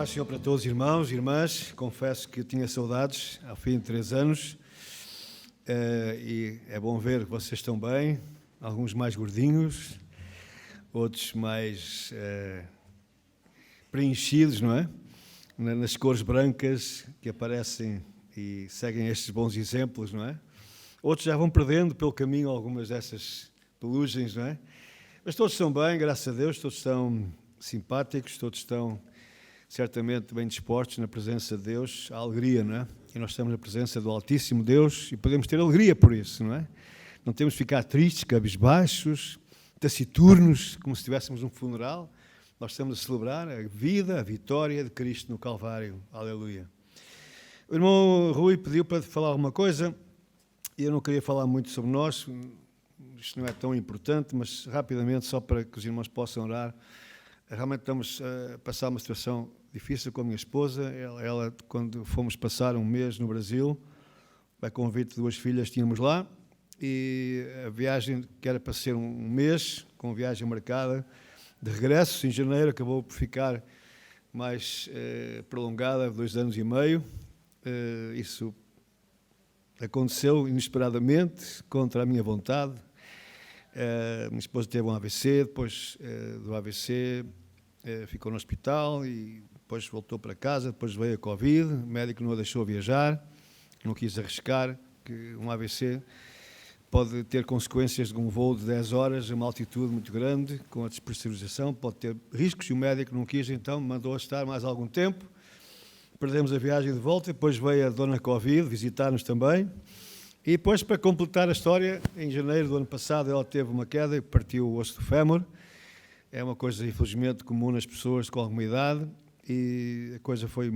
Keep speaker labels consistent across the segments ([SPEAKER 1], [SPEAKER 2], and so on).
[SPEAKER 1] Paz do Senhor para todos, irmãos e irmãs. Confesso que tinha saudades ao fim de 3 anos e é bom ver que vocês estão bem, alguns mais gordinhos, outros mais preenchidos, não é? Nas cores brancas que aparecem e seguem estes bons exemplos, não é? Outros já vão perdendo pelo caminho algumas dessas pelugens, não é? Mas todos estão bem, graças a Deus, todos estão simpáticos, todos estão certamente bem dispostos na presença de Deus, a alegria, não é? E nós estamos na presença do Altíssimo Deus e podemos ter alegria por isso, não é? Não temos de ficar tristes, cabisbaixos, taciturnos, como se estivéssemos num funeral. Nós estamos a celebrar a vida, a vitória de Cristo no Calvário. Aleluia. O irmão Rui pediu para falar alguma coisa e eu não queria falar muito sobre nós, isto não é tão importante, mas rapidamente, só para que os irmãos possam orar. Realmente estamos a passar uma situação difícil com a minha esposa. Ela, quando fomos passar um mês no Brasil, a convite de 2 filhas, tínhamos lá, e a viagem, que era para ser um mês, com viagem marcada, de regresso, em janeiro, acabou por ficar mais prolongada, 2 anos e meio. Isso aconteceu inesperadamente, contra a minha vontade. Minha esposa teve um AVC, depois do AVC ficou no hospital e depois voltou para casa, depois veio a Covid, o médico não a deixou viajar, não quis arriscar, que um AVC pode ter consequências de um voo de 10 horas a uma altitude muito grande, com a despressurização, pode ter riscos, e o médico não quis, então mandou-a estar mais algum tempo. Perdemos a viagem de volta, depois veio a dona Covid visitar-nos também. E depois, para completar a história, em janeiro do ano passado ela teve uma queda e partiu o osso do fémur. É uma coisa, infelizmente, comum nas pessoas com alguma idade, e a coisa foi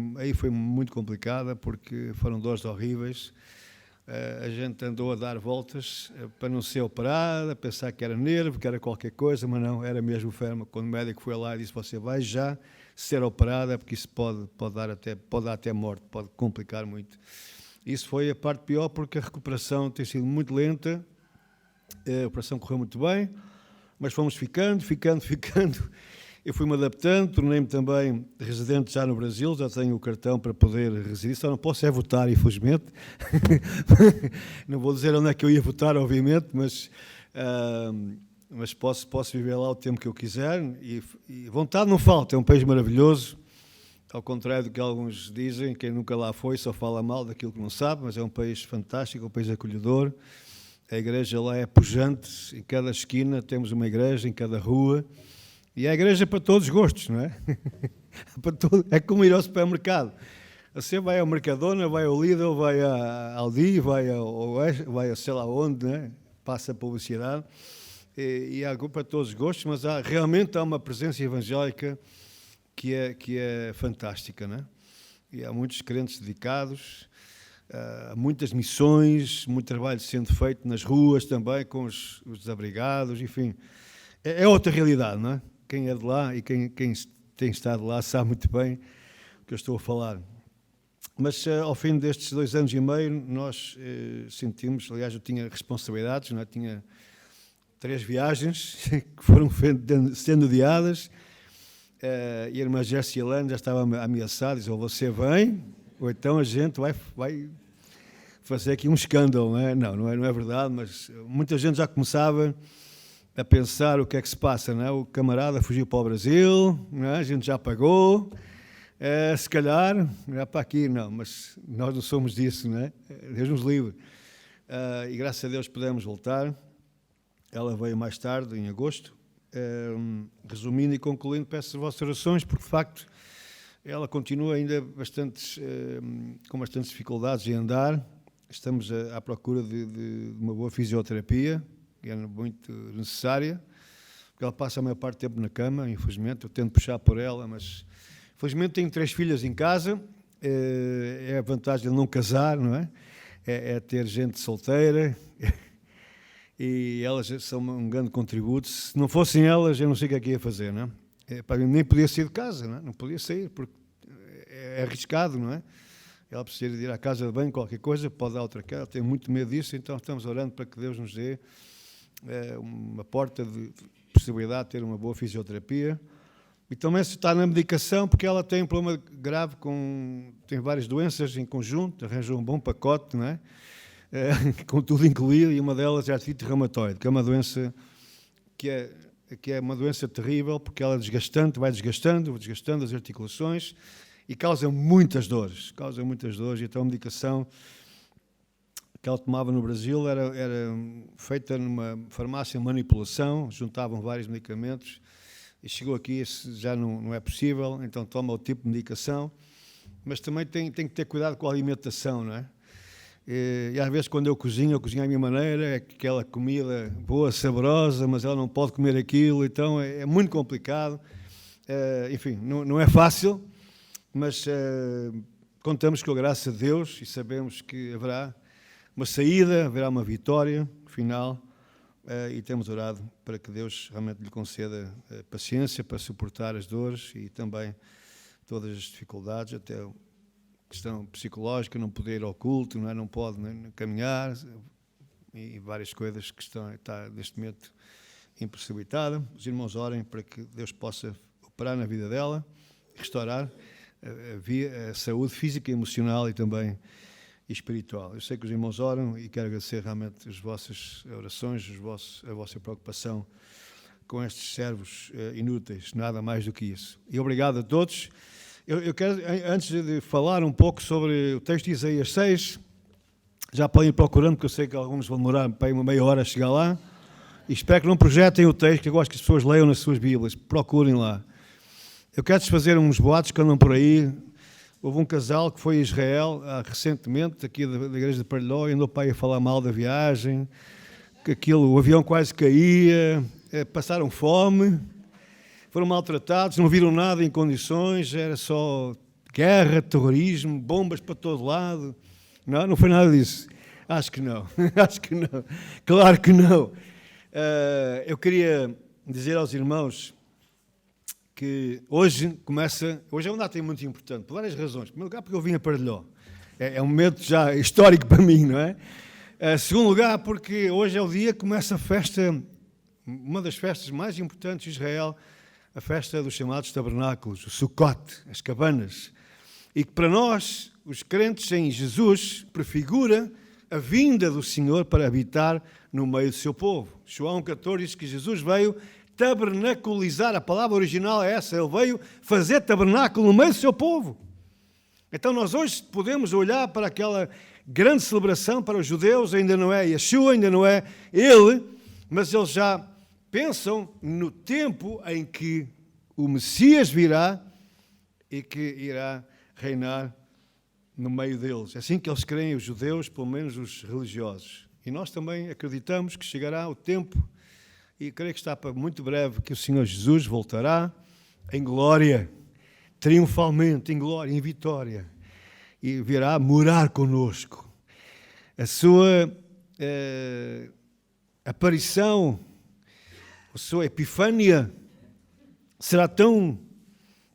[SPEAKER 1] muito complicada, porque foram dores horríveis. A gente andou a dar voltas para não ser operada, a pensar que era nervo, que era qualquer coisa, mas não, era mesmo o fémur. Quando o médico foi lá e disse: você vai já ser operada, porque isso pode dar até morte, pode complicar muito. Isso foi a parte pior, porque a recuperação tem sido muito lenta. A operação correu muito bem, mas fomos ficando. Eu fui-me adaptando, tornei-me também residente já no Brasil, já tenho o cartão para poder residir, só não posso votar, infelizmente. Não vou dizer onde é que eu ia votar, obviamente, mas posso viver lá o tempo que eu quiser, e vontade não falta, é um país maravilhoso. Ao contrário do que alguns dizem, quem nunca lá foi só fala mal daquilo que não sabe, mas é um país fantástico, um país acolhedor. A igreja lá é pujante, em cada esquina temos uma igreja, em cada rua, e é a igreja para todos os gostos, não é? É como ir ao supermercado. Você vai ao Mercadona, vai ao Lidl, vai à Aldi, vai a sei lá onde, né? Passa a publicidade, e há para todos os gostos, mas realmente há uma presença evangélica que é fantástica, né? E há muitos crentes dedicados, há muitas missões, muito trabalho sendo feito nas ruas também, com os desabrigados, enfim. É outra realidade, não é? Quem é de lá e quem tem estado lá sabe muito bem o que eu estou a falar. Mas ao fim destes 2 anos e meio, nós sentimos, aliás, eu tinha responsabilidades, não é? Tinha 3 viagens que foram sendo adiadas. E a irmã Jessia Lane já estava ameaçada, dizia: ou você vem, ou então a gente vai fazer aqui um escândalo, não é? Não é verdade, mas muita gente já começava a pensar o que é que se passa, não é? O camarada fugiu para o Brasil, não é? A gente já pagou, se calhar, não é para aqui, não, mas nós não somos disso, não é? Deus nos livre. E graças a Deus pudemos voltar. Ela veio mais tarde, em agosto. Resumindo e concluindo, peço as vossas orações, porque de facto ela continua ainda com bastantes dificuldades em andar. Estamos à procura de uma boa fisioterapia, que é muito necessária, porque ela passa a maior parte do tempo na cama, infelizmente. Eu tento puxar por ela, mas infelizmente tenho 3 filhas em casa. É a vantagem de não casar, não é? É ter gente solteira. E elas são um grande contributo. Se não fossem elas, eu não sei o que é que ia fazer, não é? Nem podia sair de casa, não é? Não podia sair, porque é arriscado, não é? Ela precisa de ir à casa de banho, qualquer coisa, pode dar outra cara, ela tem muito medo disso, então estamos orando para que Deus nos dê uma porta de possibilidade de ter uma boa fisioterapia, E também está na medicação porque ela tem um problema grave, tem várias doenças em conjunto, arranjou um bom pacote, não é? Com tudo incluído, e uma delas é a artrite reumatoide, que é uma doença que é uma doença terrível, porque ela é desgastante, vai desgastando as articulações e causa muitas dores. Então a medicação que ela tomava no Brasil era feita numa farmácia de manipulação, juntavam vários medicamentos, e chegou aqui, isso já não é possível, então toma o tipo de medicação, mas também tem que ter cuidado com a alimentação, não é? E às vezes quando eu cozinho à minha maneira, é aquela comida boa, saborosa, mas ela não pode comer aquilo, então é muito complicado. Enfim, não é fácil, mas contamos com a graça de Deus e sabemos que haverá uma saída, haverá uma vitória final, e temos orado para que Deus realmente lhe conceda paciência para suportar as dores e também todas as dificuldades, até a questão psicológica, não poder ir ao culto, não pode caminhar, e várias coisas que está neste momento impossibilitada. Os irmãos orem para que Deus possa operar na vida dela, restaurar a saúde física, emocional e também espiritual. Eu sei que os irmãos oram e quero agradecer realmente as vossas orações, a vossa preocupação com estes servos inúteis, nada mais do que isso. E obrigado a todos. Eu quero, antes de falar um pouco sobre o texto de Isaías 6, já podem ir procurando, porque eu sei que alguns vão demorar para uma meia hora a chegar lá, e espero que não projetem o texto, que eu gosto que as pessoas leiam nas suas Bíblias, procurem lá. Eu quero desfazer uns boatos que andam por aí. Houve um casal que foi a Israel recentemente, aqui da igreja de Parelhó, e andou para aí a falar mal da viagem, que o avião quase caía, passaram fome, foram maltratados, não viram nada em condições, era só guerra, terrorismo, bombas para todo lado. Não foi nada disso. Acho que não, claro que não. Eu queria dizer aos irmãos que hoje é uma data muito importante, por várias razões. Em primeiro lugar, porque eu vim a Parelhó. É um momento já histórico para mim, não é? Em segundo lugar, porque hoje é o dia que começa a festa, uma das festas mais importantes de Israel, a festa dos chamados tabernáculos, o Sukkot, as cabanas. E que para nós, os crentes em Jesus, prefigura a vinda do Senhor para habitar no meio do seu povo. João 14 diz que Jesus veio tabernaculizar, a palavra original é essa, ele veio fazer tabernáculo no meio do seu povo. Então nós hoje podemos olhar para aquela grande celebração para os judeus, ainda não é Yeshua, ainda não é ele, mas eles já pensam no tempo em que o Messias virá e que irá reinar no meio deles. É assim que eles creem, os judeus, pelo menos os religiosos. E nós também acreditamos que chegará o tempo, e creio que está para muito breve, que o Senhor Jesus voltará em glória, triunfalmente, em glória, em vitória, e virá morar conosco. A sua aparição, a sua epifânia será tão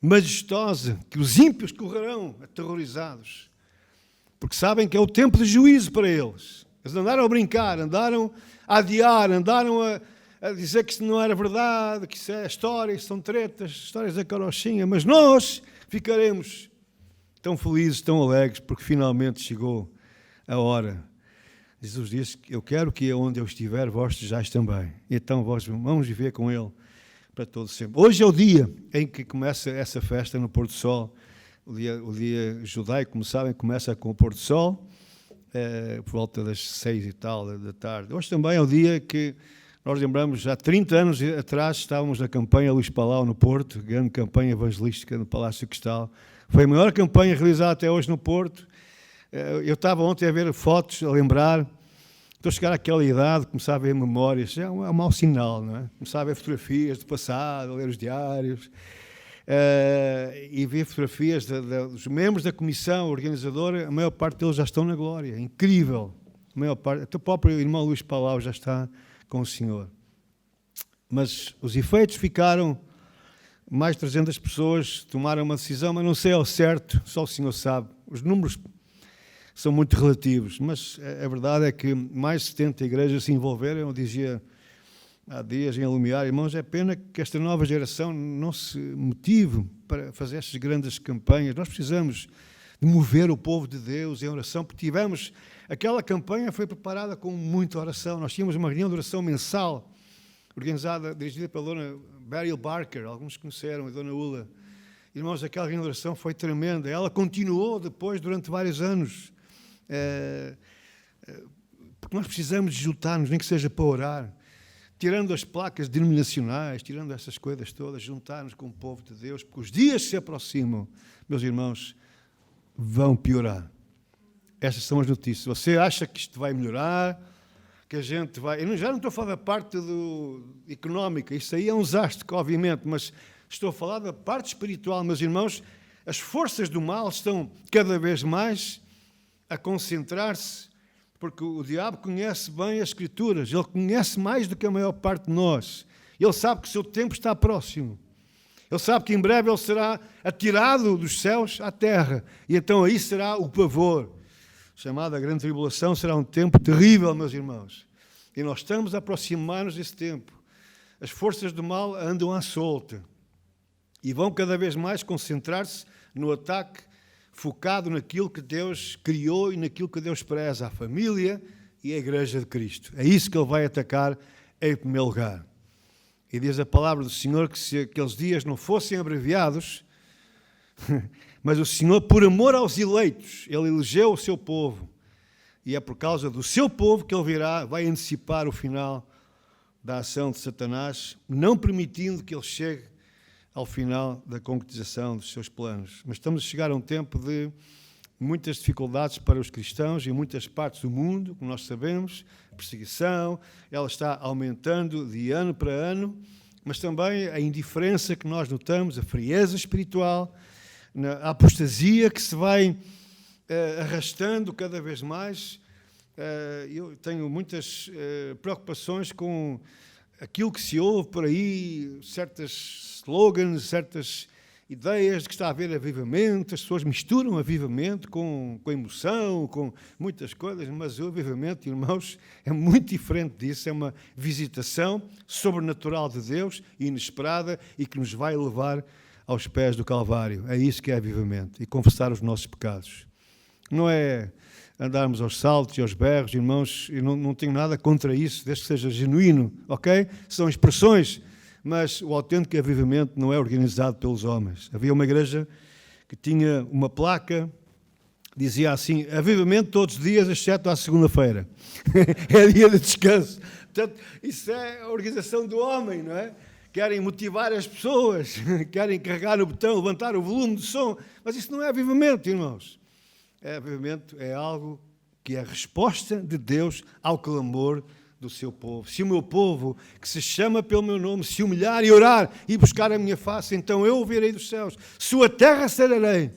[SPEAKER 1] majestosa que os ímpios correrão aterrorizados, porque sabem que é o tempo de juízo para eles. Eles andaram a brincar, andaram a adiar, andaram a dizer que isso não era verdade, que isso é história, que são tretas, histórias da carochinha, mas nós ficaremos tão felizes, tão alegres, porque finalmente chegou a hora. Jesus disse que eu quero que onde eu estiver, vós estejais também. E então vós vamos viver com Ele para todo sempre. Hoje é o dia em que começa essa festa no pôr do sol. O dia judaico, como sabem, começa com o pôr do sol, por volta das 6 e tal da tarde. Hoje também é o dia que nós lembramos, já 30 anos atrás, estávamos na campanha Luís Palau, no Porto, grande campanha evangelística no Palácio Cristal. Foi a maior campanha realizada até hoje no Porto. Eu estava ontem a ver fotos, a lembrar. Estou a chegar àquela idade, começar a ver memórias, é um mau sinal, não é? Começar a ver fotografias do passado, a ler os diários, e ver fotografias dos membros da comissão organizadora, a maior parte deles já estão na glória, incrível. A maior parte, até o próprio irmão Luís Palau já está com o Senhor. Mas os efeitos ficaram, mais de 300 pessoas tomaram uma decisão, mas não sei ao certo, só o Senhor sabe. Os números são muito relativos, mas a verdade é que mais de 70 igrejas se envolveram. Eu dizia há dias em Lumiar, irmãos, é pena que esta nova geração não se motive para fazer estas grandes campanhas. Nós precisamos de mover o povo de Deus em oração, porque aquela campanha foi preparada com muita oração. Nós tínhamos uma reunião de oração mensal, organizada, dirigida pela dona Beryl Barker, alguns conheceram, a dona Ula. Irmãos, aquela reunião de oração foi tremenda. Ela continuou depois, durante vários anos, porque nós precisamos de juntar-nos, nem que seja para orar, tirando as placas denominacionais, tirando essas coisas todas, juntar-nos com o povo de Deus, porque os dias se aproximam, meus irmãos, vão piorar. Essas são as notícias. Você acha que isto vai melhorar, que a gente vai... Eu já não estou a falar da parte económica, isso aí é um desastre, obviamente, mas estou a falar da parte espiritual, meus irmãos. As forças do mal estão cada vez mais a concentrar-se, porque o diabo conhece bem as Escrituras, ele conhece mais do que a maior parte de nós. Ele sabe que o seu tempo está próximo. Ele sabe que em breve ele será atirado dos céus à terra. E então aí será o pavor. Chamada Grande Tribulação, será um tempo terrível, meus irmãos. E nós estamos a aproximar-nos desse tempo. As forças do mal andam à solta. E vão cada vez mais concentrar-se no ataque focado naquilo que Deus criou e naquilo que Deus preza, a família e a Igreja de Cristo. É isso que ele vai atacar em primeiro lugar. E diz a palavra do Senhor que se aqueles dias não fossem abreviados, mas o Senhor, por amor aos eleitos, Ele elegeu o seu povo. E é por causa do seu povo que Ele vai antecipar o final da ação de Satanás, não permitindo que Ele chegue ao final da concretização dos seus planos. Mas estamos a chegar a um tempo de muitas dificuldades para os cristãos em muitas partes do mundo, como nós sabemos, perseguição, ela está aumentando de ano para ano, mas também a indiferença que nós notamos, a frieza espiritual, a apostasia que se vai arrastando cada vez mais. Eu tenho muitas preocupações com aquilo que se ouve por aí, certas slogans, certas ideias de que está a haver avivamento, as pessoas misturam avivamento com emoção, com muitas coisas, mas o avivamento, irmãos, é muito diferente disso, é uma visitação sobrenatural de Deus, inesperada, e que nos vai levar aos pés do Calvário. É isso que é avivamento, e confessar os nossos pecados. Não é andarmos aos saltos e aos berros, irmãos, eu não tenho nada contra isso, desde que seja genuíno, ok? São expressões, mas o autêntico avivamento não é organizado pelos homens. Havia uma igreja que tinha uma placa, dizia assim, avivamento todos os dias, exceto à segunda-feira. É dia de descanso. Portanto, isso é a organização do homem, não é? Querem motivar as pessoas, querem carregar no botão, levantar o volume do som, mas isso não é avivamento, irmãos. Avivamento é algo que é a resposta de Deus ao clamor do seu povo. Se o meu povo, que se chama pelo meu nome, se humilhar e orar e buscar a minha face, então eu ouvirei dos céus, sua terra sararei.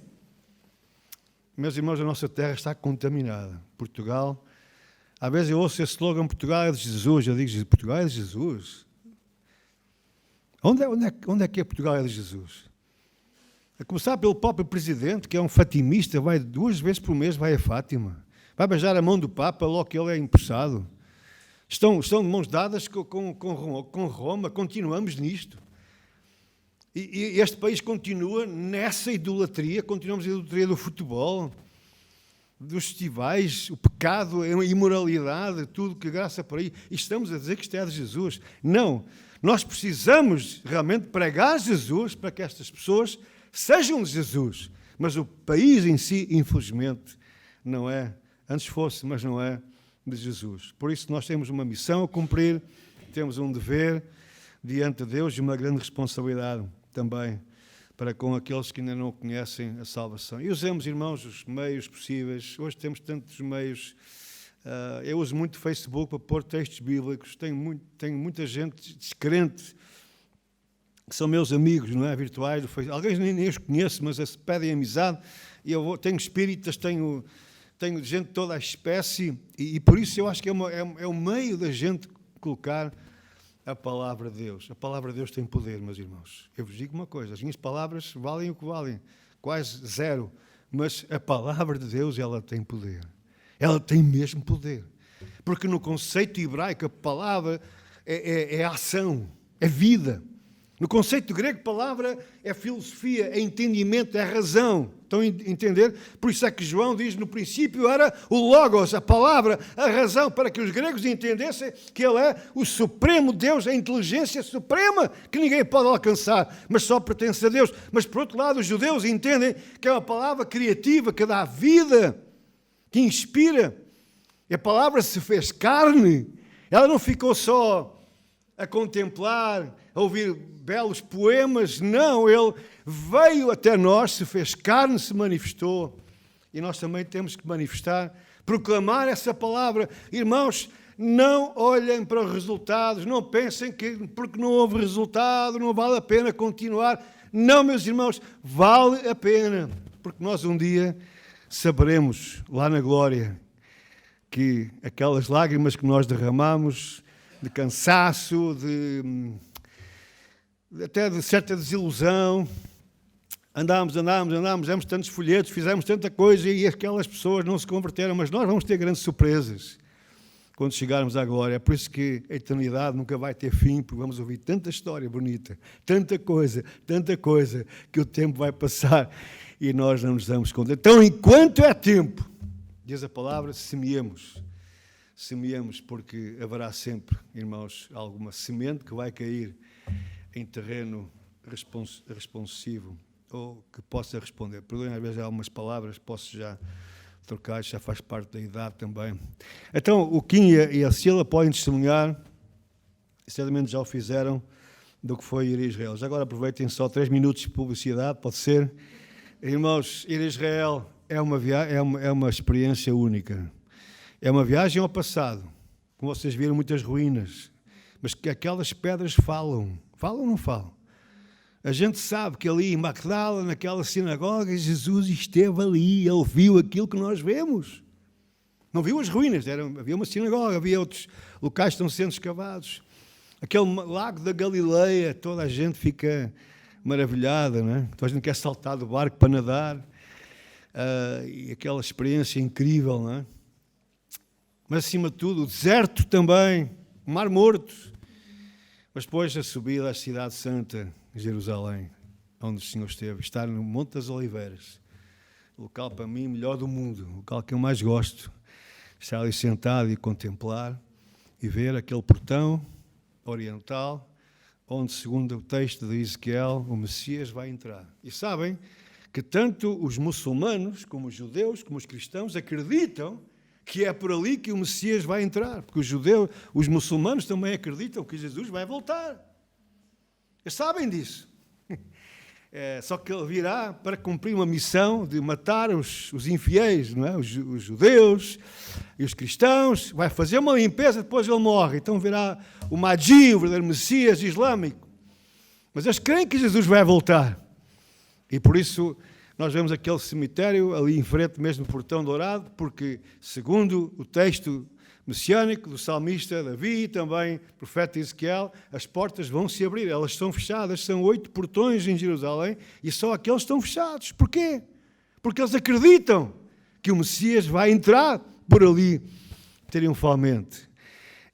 [SPEAKER 1] Meus irmãos, a nossa terra está contaminada. Portugal, às vezes eu ouço esse slogan, Portugal é de Jesus, eu digo, Portugal é de Jesus? Onde é que Portugal é de Jesus? A começar pelo próprio presidente, que é um fatimista, vai 2 vezes por mês, vai a Fátima. Vai beijar a mão do Papa, logo que ele é empossado. Estão de mãos dadas com Roma, continuamos nisto. E este país continua nessa idolatria, continuamos a idolatria do futebol, dos festivais, o pecado, a imoralidade, tudo que graça por aí. E estamos a dizer que isto é de Jesus. Não, nós precisamos realmente pregar Jesus para que estas pessoas sejam de Jesus. Mas o país em si, infelizmente, não é. Antes fosse, mas não é de Jesus. Por isso nós temos uma missão a cumprir, temos um dever diante de Deus e uma grande responsabilidade também para com aqueles que ainda não conhecem a salvação. E usemos, irmãos, os meios possíveis. Hoje temos tantos meios. Eu uso muito o Facebook para pôr textos bíblicos. Tenho muita gente descrente que são meus amigos, não é? Virtuais do Facebook. Alguns nem os conheço, mas pedem amizade. E tenho espíritas, tenho gente de toda a espécie, e por isso eu acho que é o meio da gente colocar a palavra de Deus. A palavra de Deus tem poder, meus irmãos. Eu vos digo uma coisa, as minhas palavras valem o que valem, quase zero, mas a palavra de Deus, ela tem poder. Ela tem mesmo poder. Porque no conceito hebraico, a palavra é ação, é vida. No conceito grego, palavra é filosofia, é entendimento, é razão. Estão a entender? Por isso é que João diz, no princípio era o Logos, a palavra, a razão, para que os gregos entendessem que ele é o supremo Deus, a inteligência suprema que ninguém pode alcançar, mas só pertence a Deus. Mas, por outro lado, os judeus entendem que é uma palavra criativa, que dá vida, que inspira. E a palavra se fez carne. Ela não ficou só a contemplar, a ouvir belos poemas. Não, ele veio até nós, se fez carne, se manifestou. E nós também temos que manifestar, proclamar essa palavra. Irmãos, não olhem para os resultados, não pensem que porque não houve resultado não vale a pena continuar. Não, meus irmãos, vale a pena, porque nós um dia saberemos lá na glória que aquelas lágrimas que nós derramamos de cansaço, até de certa desilusão, andámos, demos tantos folhetos, fizemos tanta coisa e aquelas pessoas não se converteram, mas nós vamos ter grandes surpresas quando chegarmos à glória. É por isso que a eternidade nunca vai ter fim, porque vamos ouvir tanta história bonita, tanta coisa, que o tempo vai passar e nós não nos damos conta. Então, enquanto é tempo, diz a palavra, semeemos, porque haverá sempre, irmãos, alguma semente que vai cair em terreno responsivo, ou que possa responder. Perdoem, às vezes há algumas palavras, posso já trocar, já faz parte da idade também. Então, o Kim e a Sila podem testemunhar, certamente já o fizeram, do que foi ir a Israel. Já agora aproveitem só 3 minutos de publicidade, pode ser? Irmãos, ir a Israel é uma experiência única. É uma viagem ao passado. Como vocês viram, muitas ruínas. Mas que aquelas pedras falam. Falam ou não falam? A gente sabe que ali em Magdala, naquela sinagoga, Jesus esteve ali. Ele viu aquilo que nós vemos. Não viu as ruínas. Havia uma sinagoga, havia outros locais que estão sendo escavados. Aquele lago da Galileia, toda a gente fica maravilhada, não é? Toda a gente quer saltar do barco para nadar. E aquela experiência incrível, não é? Mas, acima de tudo, o deserto também, o Mar Morto. Mas depois a subida à Cidade Santa, Jerusalém, onde o Senhor esteve, estar no Monte das Oliveiras, o local para mim melhor do mundo, o local que eu mais gosto, estar ali sentado e contemplar e ver aquele portão oriental, onde, segundo o texto de Ezequiel, o Messias vai entrar. E sabem que tanto os muçulmanos, como os judeus, como os cristãos, acreditam que é por ali que o Messias vai entrar, porque os muçulmanos também acreditam que Jesus vai voltar. Eles sabem disso. Só que ele virá para cumprir uma missão de matar os infiéis, não é? Os judeus e os cristãos. Vai fazer uma limpeza, depois ele morre. Então virá o Mahdi, o verdadeiro Messias islâmico. Mas eles creem que Jesus vai voltar. E por isso nós vemos aquele cemitério ali em frente, mesmo no Portão Dourado, porque, segundo o texto messiânico do salmista Davi e também profeta Ezequiel, as portas vão se abrir, elas estão fechadas, são 8 portões em Jerusalém e só aqueles estão fechados. Porquê? Porque eles acreditam que o Messias vai entrar por ali triunfalmente.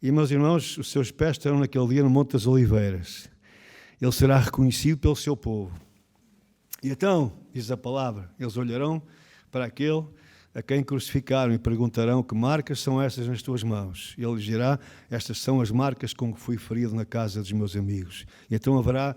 [SPEAKER 1] E, meus irmãos, os seus pés estarão naquele dia no Monte das Oliveiras. Ele será reconhecido pelo seu povo. E então, diz a palavra, eles olharão para aquele a quem crucificaram e perguntarão: que marcas são estas nas tuas mãos? E ele lhes dirá: estas são as marcas com que fui ferido na casa dos meus amigos. E então haverá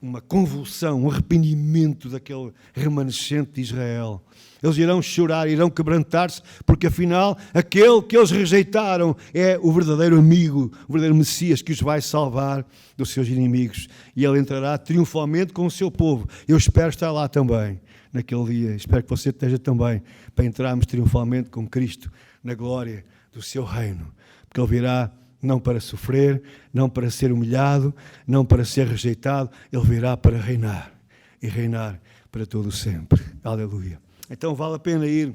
[SPEAKER 1] uma convulsão, um arrependimento daquele remanescente de Israel. Eles irão chorar, irão quebrantar-se, porque afinal aquele que eles rejeitaram é o verdadeiro amigo, o verdadeiro Messias que os vai salvar dos seus inimigos. E ele entrará triunfalmente com o seu povo. Eu espero estar lá também, naquele dia. Espero que você esteja também, para entrarmos triunfalmente com Cristo na glória do seu reino. Porque ele virá não para sofrer, não para ser humilhado, não para ser rejeitado. Ele virá para reinar, e reinar para todo sempre. Aleluia. Então vale a pena ir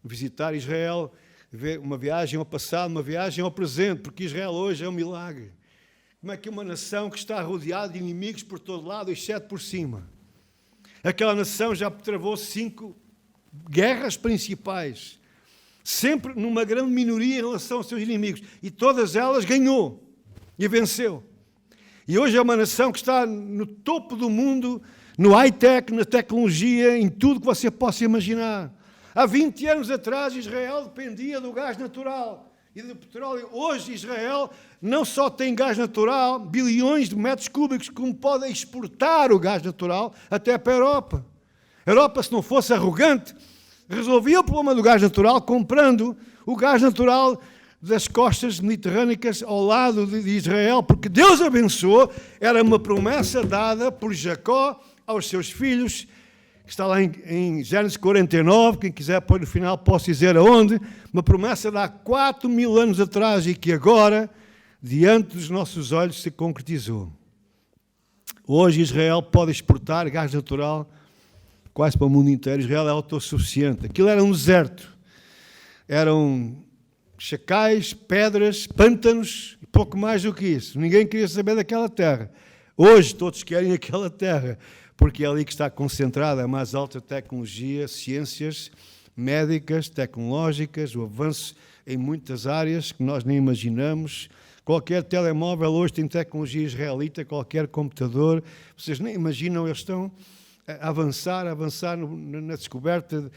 [SPEAKER 1] visitar Israel, ver uma viagem ao passado, uma viagem ao presente, porque Israel hoje é um milagre. Como é que uma nação que está rodeada de inimigos por todo lado, exceto por cima? Aquela nação já travou 5 guerras principais, sempre numa grande minoria em relação aos seus inimigos, e todas elas ganhou. e venceu. E hoje é uma nação que está no topo do mundo, no high-tech, na tecnologia, em tudo que você possa imaginar. Há 20 anos atrás, Israel dependia do gás natural e do petróleo. Hoje, Israel não só tem gás natural, bilhões de metros cúbicos, como pode exportar o gás natural até para a Europa. A Europa, se não fosse arrogante, resolvia o problema do gás natural comprando o gás natural das costas mediterrâneas ao lado de Israel, porque Deus abençoou, era uma promessa dada por Jacó aos seus filhos, que está lá em Gênesis 49, quem quiser pôr no final, posso dizer aonde, uma promessa de há 4.000 anos atrás e que agora, diante dos nossos olhos, se concretizou. Hoje Israel pode exportar gás natural quase para o mundo inteiro. Israel é autossuficiente. Aquilo era um deserto. Eram chacais, pedras, pântanos, e pouco mais do que isso. Ninguém queria saber daquela terra. Hoje todos querem aquela terra, porque é ali que está concentrada a mais alta tecnologia, ciências médicas, tecnológicas, o avanço em muitas áreas que nós nem imaginamos. Qualquer telemóvel hoje tem tecnologia israelita, qualquer computador. Vocês nem imaginam, eles estão a avançar na descoberta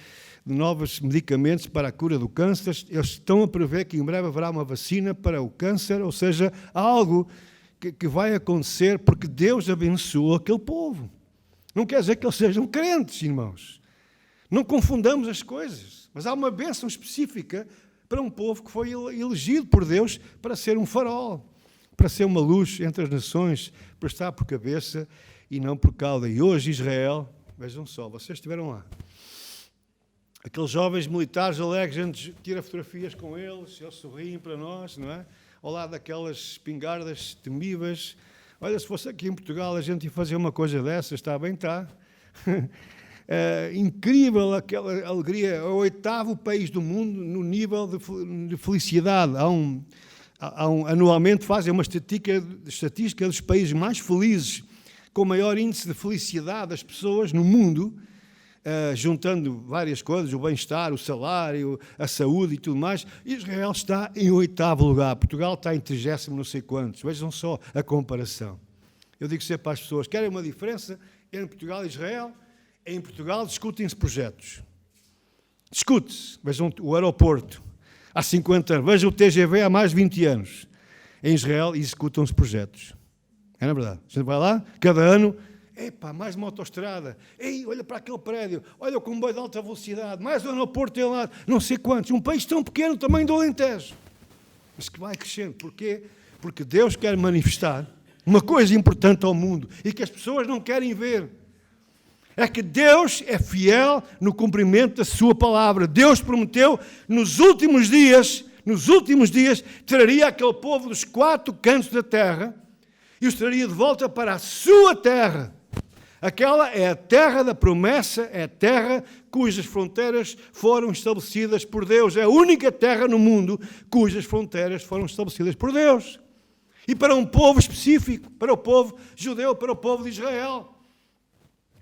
[SPEAKER 1] de novos medicamentos para a cura do câncer. Eles estão a prever que em breve haverá uma vacina para o câncer, ou seja, algo que vai acontecer porque Deus abençoou aquele povo. Não quer dizer que eles sejam crentes, irmãos. Não confundamos as coisas, mas há uma bênção específica para um povo que foi elegido por Deus para ser um farol, para ser uma luz entre as nações, para estar por cabeça e não por cauda. E hoje Israel, vejam só, vocês estiveram lá, aqueles jovens militares alegres, a gente tira fotografias com eles, eles sorriem para nós, não é? Ao lado daquelas espingardas temíveis. Olha, se fosse aqui em Portugal a gente ia fazer uma coisa dessas, está bem, está. Incrível aquela alegria. É o 8º país do mundo no nível de felicidade. Anualmente fazem uma estatística dos países mais felizes, com maior índice de felicidade das pessoas no mundo, juntando várias coisas, o bem-estar, o salário, a saúde e tudo mais. Israel está em 8º lugar, Portugal está em 30º, não sei quantos. Vejam só a comparação. Eu digo sempre para as pessoas, querem uma diferença entre Portugal e Israel? Em Portugal discutem-se projetos. Discute-se. Vejam o aeroporto, há 50 anos. Vejam o TGV há mais de 20 anos. Em Israel executam-se projetos. É na verdade. A gente vai lá, cada ano, epá, mais uma autoestrada. Ei, olha para aquele prédio. Olha o comboio de alta velocidade. Mais um aeroporto tem lá, não sei quantos. Um país tão pequeno, tamanho do Alentejo. Mas que vai crescendo. Porquê? Porque Deus quer manifestar uma coisa importante ao mundo e que as pessoas não querem ver. É que Deus é fiel no cumprimento da sua palavra. Deus prometeu nos últimos dias, traria aquele povo dos 4 cantos da terra e os traria de volta para a sua terra. Aquela é a terra da promessa, é a terra cujas fronteiras foram estabelecidas por Deus. É a única terra no mundo cujas fronteiras foram estabelecidas por Deus. E para um povo específico, para o povo judeu, para o povo de Israel.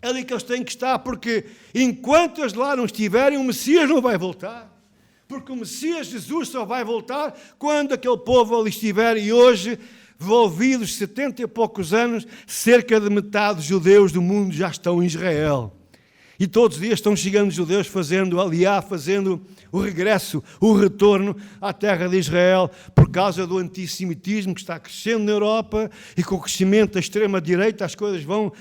[SPEAKER 1] É ali que eles têm que estar, porque enquanto eles lá não estiverem, o Messias não vai voltar. Porque o Messias, Jesus, só vai voltar quando aquele povo ali estiver. E hoje, envolvidos 70 e poucos anos, cerca de metade dos judeus do mundo já estão em Israel. E todos os dias estão chegando judeus fazendo o regresso, o retorno à terra de Israel, por causa do antissemitismo que está crescendo na Europa e com o crescimento da extrema-direita as coisas vão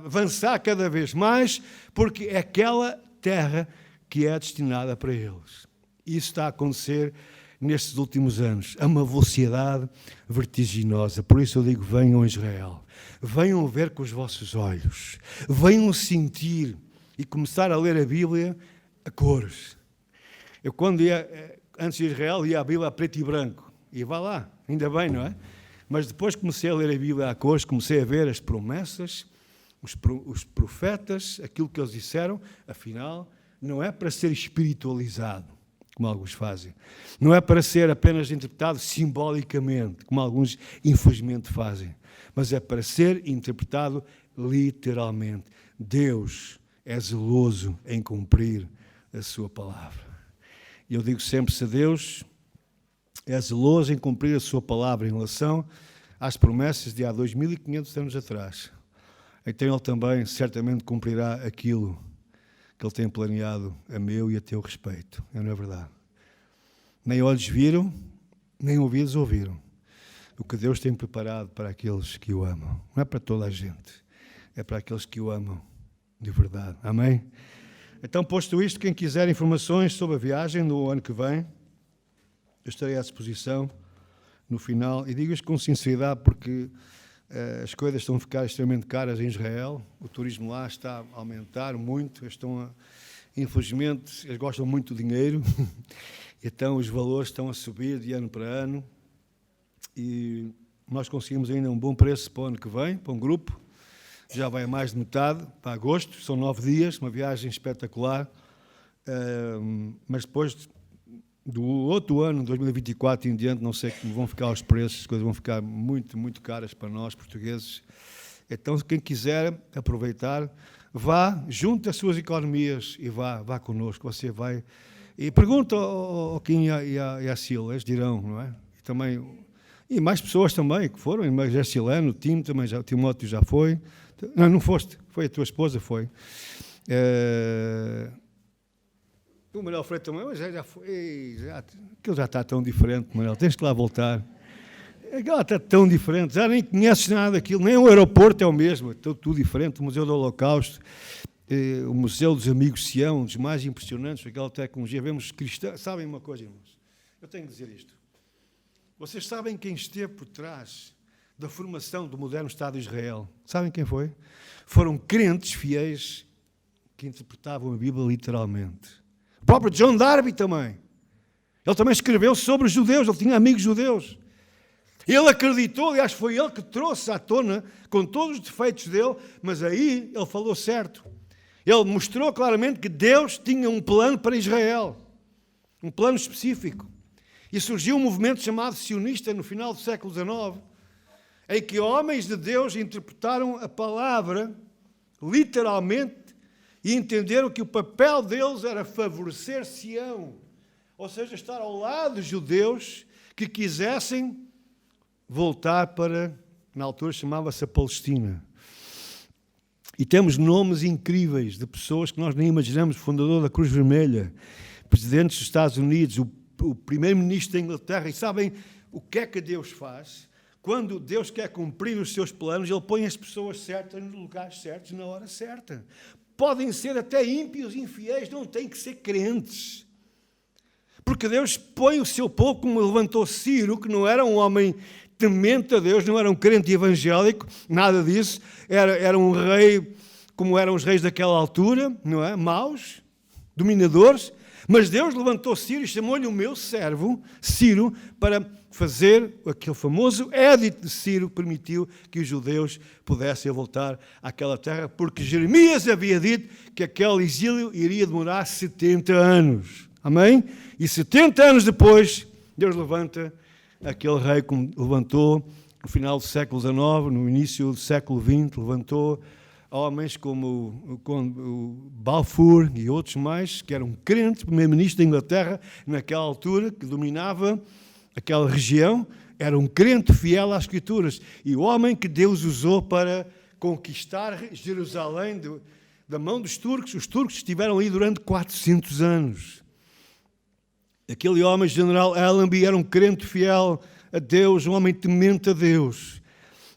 [SPEAKER 1] avançar cada vez mais, porque é aquela terra que é destinada para eles. Isso está a acontecer nestes últimos anos, a uma velocidade vertiginosa. Por isso eu digo, venham a Israel, venham ver com os vossos olhos, venham sentir e começar a ler a Bíblia a cores. Eu quando ia, antes de Israel, ia à Bíblia a preto e branco, e vá lá, ainda bem, não é? Mas depois comecei a ler a Bíblia a cores, comecei a ver as promessas, os profetas, aquilo que eles disseram, afinal, não é para ser espiritualizado, como alguns fazem. Não é para ser apenas interpretado simbolicamente, como alguns infelizmente fazem, mas é para ser interpretado literalmente. Deus é zeloso em cumprir a sua palavra. E eu digo sempre, se Deus é zeloso em cumprir a sua palavra em relação às promessas de há 2.500 anos atrás. Então ele também certamente cumprirá aquilo que ele tem planeado a meu e a teu respeito. Não é verdade? Nem olhos viram, nem ouvidos ouviram o que Deus tem preparado para aqueles que o amam. Não é para toda a gente, é para aqueles que o amam de verdade. Amém? Então, posto isto, quem quiser informações sobre a viagem no ano que vem, eu estarei à disposição no final. E digo isto com sinceridade porque as coisas estão a ficar extremamente caras em Israel. O turismo lá está a aumentar muito. Infelizmente, eles gostam muito de dinheiro. Então, os valores estão a subir de ano para ano. E nós conseguimos ainda um bom preço para o ano que vem, para um grupo. Já vai a mais de metade, para agosto. São 9 dias, uma viagem espetacular. Mas depois do outro ano, 2024 em diante, não sei como vão ficar os preços, as coisas vão ficar muito, muito caras para nós, portugueses. Então, quem quiser aproveitar, vá, junte as suas economias e vá connosco. Você vai e pergunta ao Kim e à Sila, eles dirão, não é? E mais pessoas também que foram, mas é Silano, o Tim também, o Timóteo já foi. Não foste, foi a tua esposa, foi. O Manuel Freire também, mas já foi. Aquilo já está tão diferente, Manuel, tens que lá voltar. Aquilo está tão diferente, já nem conheces nada daquilo, nem o aeroporto é o mesmo, é tudo diferente. O Museu do Holocausto, o Museu dos Amigos Sião, dos mais impressionantes, aquela tecnologia. Vemos cristãos. Sabem uma coisa, irmãos? Eu tenho que dizer isto. Vocês sabem quem esteve por trás da formação do moderno Estado de Israel? Sabem quem foi? Foram crentes fiéis que interpretavam a Bíblia literalmente. O próprio John Darby também. Ele também escreveu sobre os judeus, ele tinha amigos judeus. Ele acreditou, aliás, foi ele que trouxe à tona, com todos os defeitos dele, mas aí ele falou certo. Ele mostrou claramente que Deus tinha um plano para Israel, um plano específico. E surgiu um movimento chamado sionista no final do século XIX, em que homens de Deus interpretaram a palavra literalmente e entenderam que o papel deles era favorecer Sião, ou seja, estar ao lado dos judeus que quisessem voltar para, na altura chamava-se a Palestina. E temos nomes incríveis de pessoas que nós nem imaginamos, o fundador da Cruz Vermelha, presidentes dos Estados Unidos, o primeiro-ministro da Inglaterra. E sabem o que é que Deus faz? Quando Deus quer cumprir os seus planos, Ele põe as pessoas certas nos lugares certos, na hora certa. Podem ser até ímpios, infiéis, não têm que ser crentes. Porque Deus põe o seu povo, como levantou Ciro, que não era um homem temente a Deus, não era um crente evangélico, nada disso. Era um rei, como eram os reis daquela altura, não é? Maus, dominadores. Mas Deus levantou Ciro e chamou-lhe o meu servo, Ciro, para fazer aquele famoso édito de Ciro, permitiu que os judeus pudessem voltar àquela terra, porque Jeremias havia dito que aquele exílio iria demorar 70 anos. Amém? E 70 anos depois, Deus levanta aquele rei como levantou no final do século XIX, no início do século XX, levantou homens como o Balfour e outros mais, que eram crentes, primeiro-ministro da Inglaterra, naquela altura, que dominava aquela região, era um crente fiel às Escrituras. E o homem que Deus usou para conquistar Jerusalém da mão dos turcos, os turcos estiveram ali durante 400 anos. Aquele homem, general Allenby, era um crente fiel a Deus, um homem temente a Deus.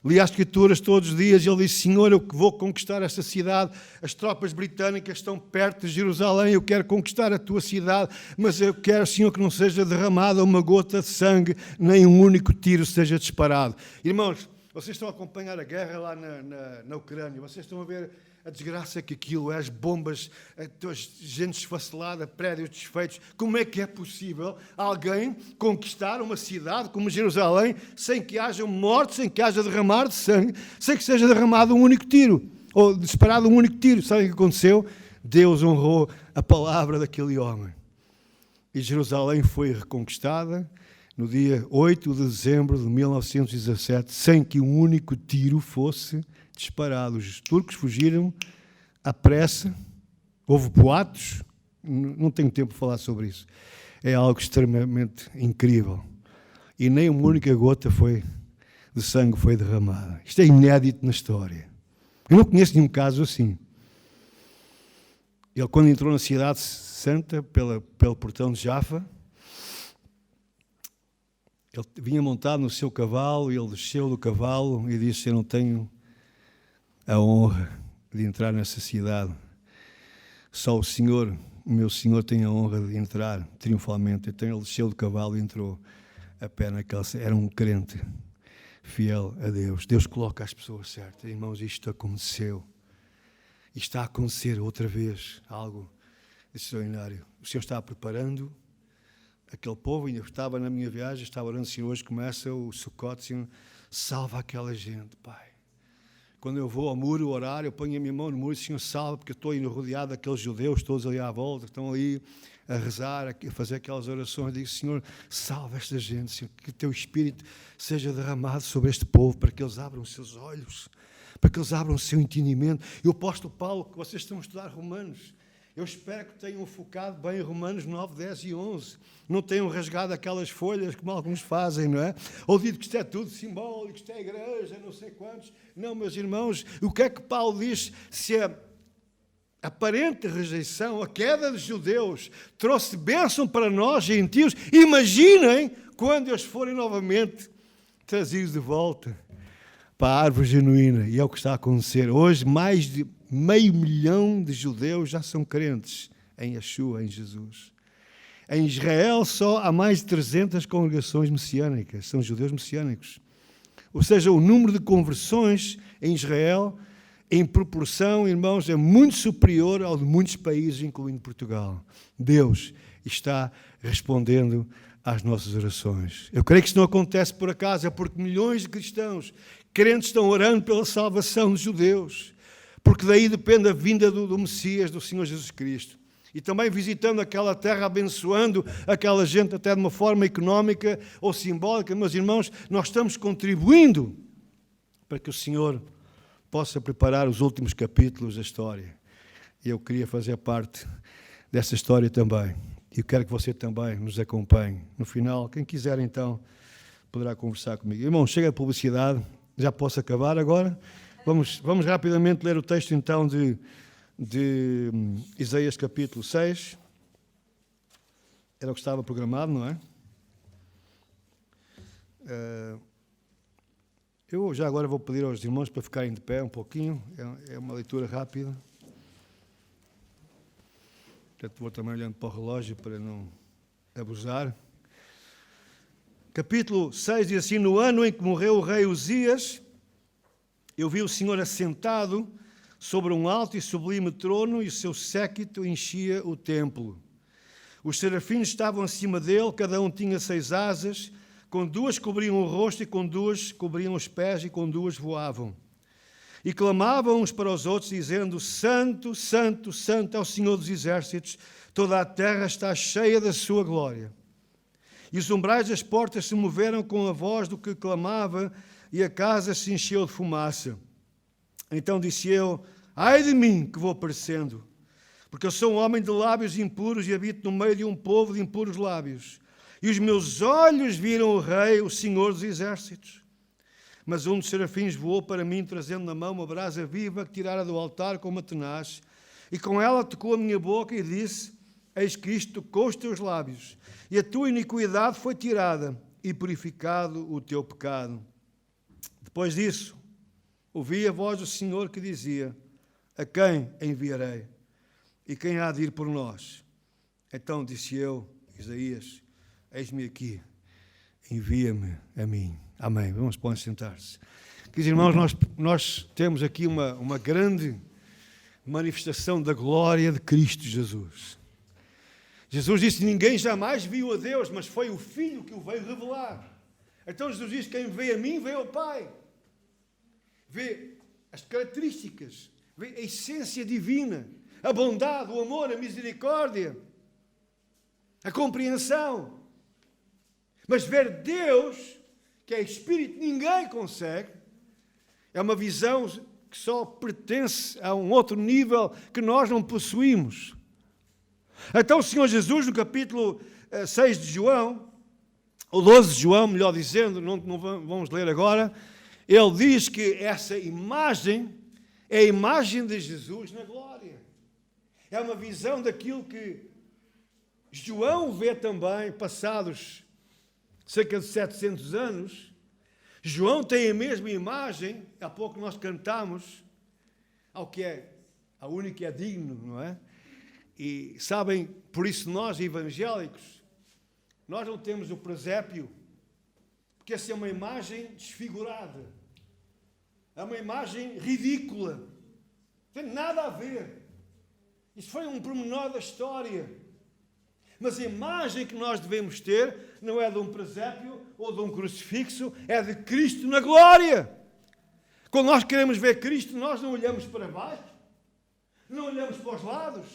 [SPEAKER 1] Lia as Escrituras todos os dias e ele disse: Senhor, eu vou conquistar esta cidade, as tropas britânicas estão perto de Jerusalém, eu quero conquistar a tua cidade, mas eu quero, Senhor, que não seja derramada uma gota de sangue, nem um único tiro seja disparado. Irmãos, vocês estão a acompanhar a guerra lá na Ucrânia, vocês estão a ver a desgraça que aquilo é, as bombas, a gente esfacelada, prédios desfeitos. Como é que é possível alguém conquistar uma cidade como Jerusalém sem que haja morte, sem que haja derramar de sangue, sem que seja derramado um único tiro, ou disparado um único tiro? Sabe o que aconteceu? Deus honrou a palavra daquele homem. E Jerusalém foi reconquistada no dia 8 de dezembro de 1917, sem que um único tiro fosse disparado. Os turcos fugiram à pressa, houve boatos, não tenho tempo para falar sobre isso. É algo extremamente incrível. e nem uma única gota de sangue foi derramada. Isto é inédito na história. Eu não conheço nenhum caso assim. Ele, quando entrou na cidade santa, pelo portão de Jafa, ele vinha montado no seu cavalo, e ele desceu do cavalo e disse: eu não tenho a honra de entrar nessa cidade. Só o meu Senhor tem a honra de entrar triunfalmente. Então ele desceu do cavalo e entrou a pé naquela cidade. Era um crente fiel a Deus. Deus coloca as pessoas certas. Irmãos, isto aconteceu. E está a acontecer outra vez algo extraordinário. O Senhor está preparando aquele povo. Ainda estava na minha viagem, estava orando, Senhor, hoje começa o Sukkot, Senhor, salva aquela gente, Pai. Quando eu vou ao muro orar, eu ponho a minha mão no muro e Senhor, salva, porque eu estou aí rodeado daqueles judeus todos ali à volta, que estão ali a rezar, a fazer aquelas orações. Eu digo, Senhor, salva esta gente, Senhor, que o Teu Espírito seja derramado sobre este povo, para que eles abram os seus olhos, para que eles abram o seu entendimento. E o apóstolo Paulo, que vocês estão a estudar Romanos, eu espero que tenham focado bem em Romanos 9, 10 e 11. Não tenham rasgado aquelas folhas como alguns fazem, não é? Ou dito que isto é tudo simbólico, isto é igreja, não sei quantos. Não, meus irmãos, o que é que Paulo diz? Se a aparente rejeição, a queda dos judeus, trouxe bênção para nós, gentios, imaginem quando eles forem novamente trazidos de volta para a árvore genuína. E é o que está a acontecer. Hoje, mais de 500 mil de judeus já são crentes em Yeshua, em Jesus. Em Israel só há mais de 300 congregações messiânicas, são judeus messiânicos. Ou seja, o número de conversões em Israel, em proporção, irmãos, é muito superior ao de muitos países, incluindo Portugal. Deus está respondendo às nossas orações. Eu creio que isso não acontece por acaso, é porque milhões de cristãos, crentes, estão orando pela salvação dos judeus, porque daí depende a vinda do Messias, do Senhor Jesus Cristo. E também visitando aquela terra, abençoando aquela gente até de uma forma económica ou simbólica. Meus irmãos, nós estamos contribuindo para que o Senhor possa preparar os últimos capítulos da história. E eu queria fazer parte dessa história também. E eu quero que você também nos acompanhe. No final, quem quiser então, poderá conversar comigo. Irmão, chega a publicidade, já posso acabar agora? Vamos rapidamente ler o texto então de Isaías capítulo 6. Era o que estava programado, não é? Eu já agora vou pedir aos irmãos para ficarem de pé um pouquinho. É uma leitura rápida. Portanto, vou também olhando para o relógio para não abusar. Capítulo 6 diz assim: no ano em que morreu o rei Uzias, eu vi o Senhor assentado sobre um alto e sublime trono, e o seu séquito enchia o templo. Os serafins estavam acima dele, cada um tinha 6 asas, com 2 cobriam o rosto, e com 2 cobriam os pés, e com 2 voavam. E clamavam uns para os outros, dizendo: Santo, Santo, Santo é o Senhor dos exércitos, toda a terra está cheia da sua glória. E os umbrais das portas se moveram com a voz do que clamava, e a casa se encheu de fumaça. Então disse eu: ai de mim, que vou perecendo, porque eu sou um homem de lábios impuros e habito no meio de um povo de impuros lábios. E os meus olhos viram o Rei, o Senhor dos exércitos. Mas um dos serafins voou para mim, trazendo na mão uma brasa viva que tirara do altar com uma tenaz, e com ela tocou a minha boca e disse: eis que isto tocou os teus lábios, e a tua iniquidade foi tirada, e purificado o teu pecado. Depois disso, ouvi a voz do Senhor que dizia: a quem enviarei? E quem há de ir por nós? Então disse eu, Isaías: eis-me aqui, envia-me a mim. Amém. Vamos, podem sentar-se. Queridos irmãos, nós temos aqui uma grande manifestação da glória de Cristo Jesus. Jesus disse: ninguém jamais viu a Deus, mas foi o Filho que o veio revelar. Então Jesus diz: quem vê a mim, vê ao Pai. Vê as características, vê a essência divina, a bondade, o amor, a misericórdia, a compreensão. Mas ver Deus, que é Espírito, ninguém consegue. É uma visão que só pertence a um outro nível que nós não possuímos. Então o Senhor Jesus, no capítulo 6 de João, o 12 de João, melhor dizendo, não vamos ler agora, ele diz que essa imagem é a imagem de Jesus na glória. É uma visão daquilo que João vê também, passados cerca de 700 anos. João tem a mesma imagem, há pouco nós cantamos, ao que é, a único que é digno, não é? E sabem, por isso nós evangélicos, nós não temos o presépio, porque essa é uma imagem desfigurada, é uma imagem ridícula, não tem nada a ver. Isso foi um pormenor da história. Mas a imagem que nós devemos ter não é de um presépio ou de um crucifixo, é de Cristo na glória. Quando nós queremos ver Cristo, nós não olhamos para baixo, não olhamos para os lados,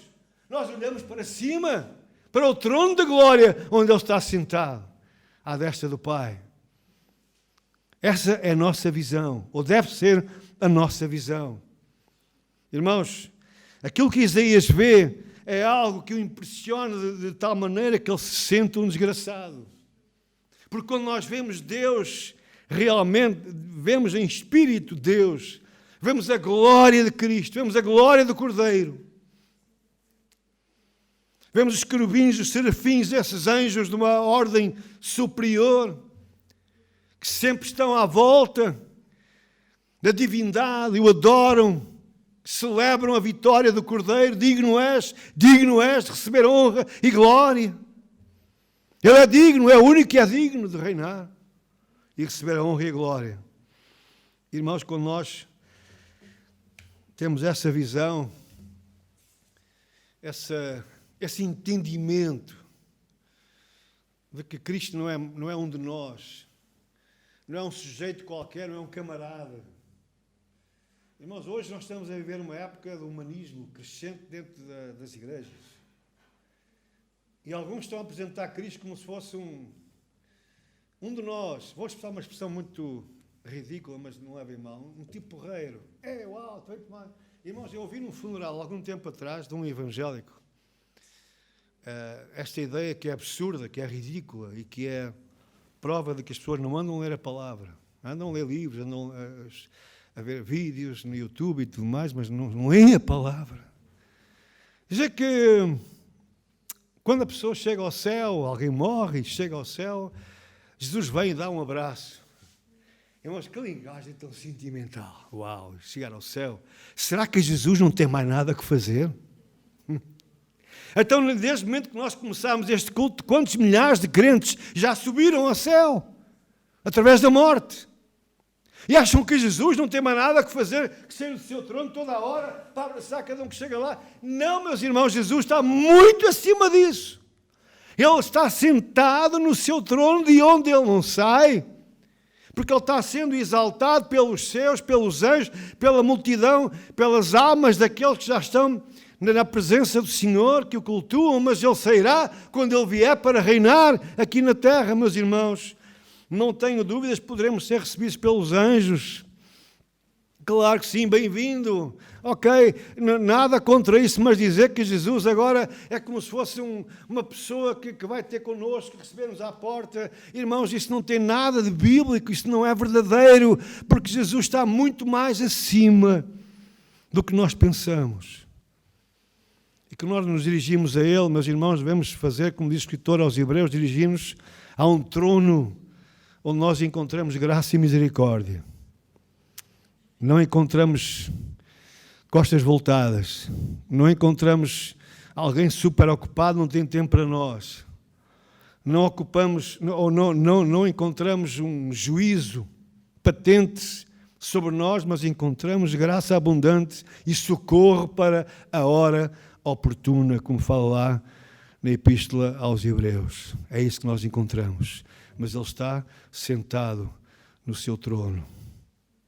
[SPEAKER 1] nós olhamos para cima, para o trono da glória, onde Ele está sentado, à destra do Pai. Essa é a nossa visão, ou deve ser a nossa visão. Irmãos, aquilo que Isaías vê é algo que o impressiona de tal maneira que ele se sente um desgraçado. Porque quando nós vemos Deus, realmente, vemos em espírito Deus, vemos a glória de Cristo, vemos a glória do Cordeiro. Vemos os querubins, os serafins, esses anjos de uma ordem superior, que sempre estão à volta da divindade e o adoram, celebram a vitória do Cordeiro. Digno és de receber honra e glória. Ele é digno, é o único que é digno de reinar e receber a honra e a glória. Irmãos, quando nós temos essa visão, esse entendimento de que Cristo não é um de nós, não é um sujeito qualquer, não é um camarada. Irmãos, hoje nós estamos a viver uma época de humanismo crescente dentro das igrejas. E alguns estão a apresentar Cristo como se fosse um de nós. Vou expressar uma expressão muito ridícula, mas não levem mal. Um tipo porreiro. Uau, estou a tomar. Irmãos, eu ouvi num funeral, algum tempo atrás, de um evangélico, esta ideia que é absurda, que é ridícula e que é prova de que as pessoas não andam a ler a palavra. Andam a ler livros, andam a ver vídeos no YouTube e tudo mais, mas não leem a palavra. Dizer que quando a pessoa chega ao céu, alguém morre e chega ao céu, Jesus vem e dá um abraço. Irmãos, que linguagem tão sentimental. Uau, chegar ao céu. Será que Jesus não tem mais nada que fazer? Então, desde o momento que nós começámos este culto, quantos milhares de crentes já subiram ao céu através da morte? E acham que Jesus não tem mais nada que fazer que sair do seu trono toda a hora para abraçar cada um que chega lá? Não, meus irmãos, Jesus está muito acima disso. Ele está sentado no seu trono de onde ele não sai, porque ele está sendo exaltado pelos seus, pelos anjos, pela multidão, pelas almas daqueles que já estão na presença do Senhor, que o cultuam, mas ele sairá quando ele vier para reinar aqui na terra, meus irmãos. Não tenho dúvidas, poderemos ser recebidos pelos anjos. Claro que sim, bem-vindo. Ok, nada contra isso, mas dizer que Jesus agora é como se fosse uma pessoa que vai ter connosco, que recebemos à porta. Irmãos, isso não tem nada de bíblico, isso não é verdadeiro, porque Jesus está muito mais acima do que nós pensamos. E que nós nos dirigimos a Ele, meus irmãos, devemos fazer, como diz o escritor aos Hebreus, dirigimos a um trono onde nós encontramos graça e misericórdia. Não encontramos costas voltadas, não encontramos alguém super ocupado, não tem tempo para nós. Não ocupamos, ou não encontramos um juízo patente sobre nós, mas encontramos graça abundante e socorro para a hora oportuna, como fala lá na Epístola aos Hebreus. É isso que nós encontramos. Mas Ele está sentado no seu trono.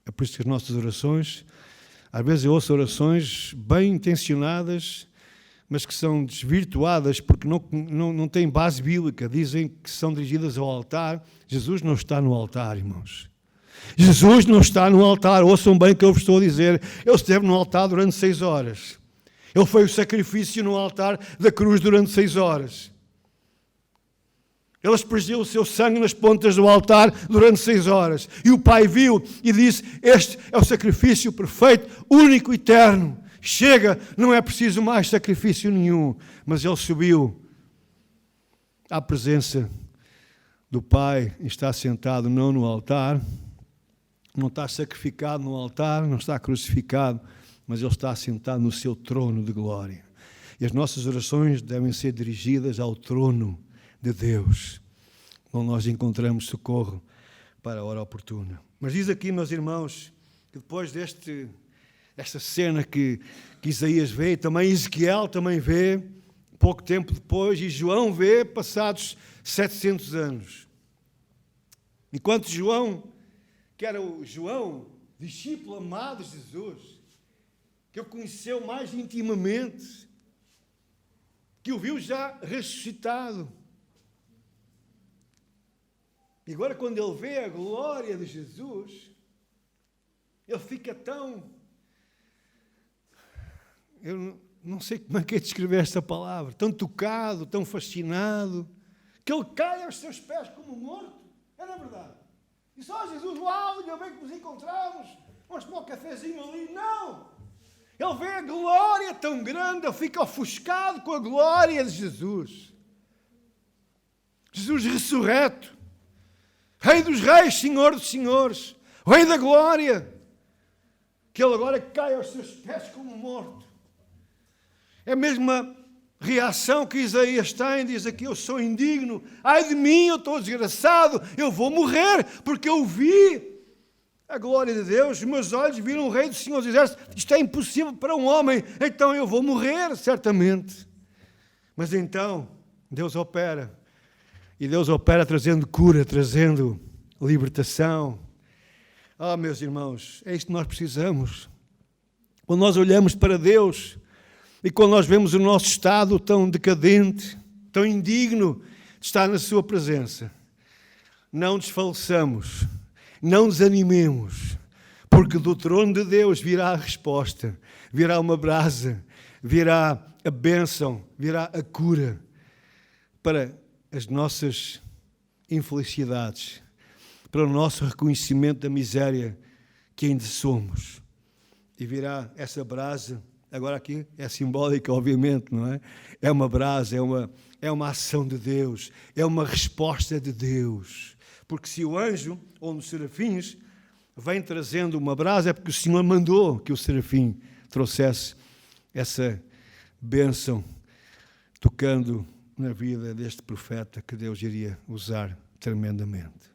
[SPEAKER 1] É por isso que as nossas orações, às vezes eu ouço orações bem intencionadas, mas que são desvirtuadas porque não têm base bíblica. Dizem que são dirigidas ao altar. Jesus não está no altar, irmãos. Jesus não está no altar. Ouçam bem o que eu vos estou a dizer. Ele esteve no altar durante 6 horas. Ele foi o sacrifício no altar da cruz durante 6 horas. Ele aspergiu o seu sangue nas pontas do altar durante 6 horas. E o Pai viu e disse: este é o sacrifício perfeito, único e eterno. Chega, não é preciso mais sacrifício nenhum. Mas ele subiu à presença do Pai e está sentado não no altar, não está sacrificado no altar, não está crucificado, mas ele está sentado no seu trono de glória. E as nossas orações devem ser dirigidas ao trono de Deus, onde nós encontramos socorro para a hora oportuna. Mas diz aqui, meus irmãos, que depois desta cena que Isaías vê, e também Ezequiel também vê, pouco tempo depois, e João vê, passados 700 anos. Enquanto João, que era o João, discípulo amado de Jesus, que o conheceu mais intimamente, que o viu já ressuscitado. E agora, quando ele vê a glória de Jesus, ele fica tão... Eu não sei como é que é descrever esta palavra. Tão tocado, tão fascinado, que ele cai aos seus pés como morto. É na verdade. E só Jesus, uau, ainda bem que nos encontramos. Vamos tomar um cafezinho ali. Não! Ele vê a glória tão grande, ele fica ofuscado com a glória de Jesus. Jesus ressurreto. Rei dos reis, Senhor dos senhores, Rei da glória, que ele agora cai aos seus pés como morto. É a mesma reação que Isaías tem, diz aqui: eu sou indigno, ai de mim, eu estou desgraçado, eu vou morrer, porque eu vi a glória de Deus, os meus olhos viram o Rei dos Senhores dos Exércitos, isto é impossível para um homem, então eu vou morrer, certamente. Mas então, Deus opera. E Deus opera trazendo cura, trazendo libertação. Ah, meus irmãos, é isto que nós precisamos. Quando nós olhamos para Deus e quando nós vemos o nosso estado tão decadente, tão indigno de estar na sua presença, não desfaleçamos, não desanimemos, porque do trono de Deus virá a resposta, virá uma brasa, virá a bênção, virá a cura para as nossas infelicidades, para o nosso reconhecimento da miséria que ainda somos. E virá essa brasa, agora aqui é simbólica, obviamente, não é? É uma brasa, é uma ação de Deus, é uma resposta de Deus. Porque se o anjo, ou os serafins, vem trazendo uma brasa, é porque o Senhor mandou que o serafim trouxesse essa bênção, tocando na vida deste profeta que Deus iria usar tremendamente.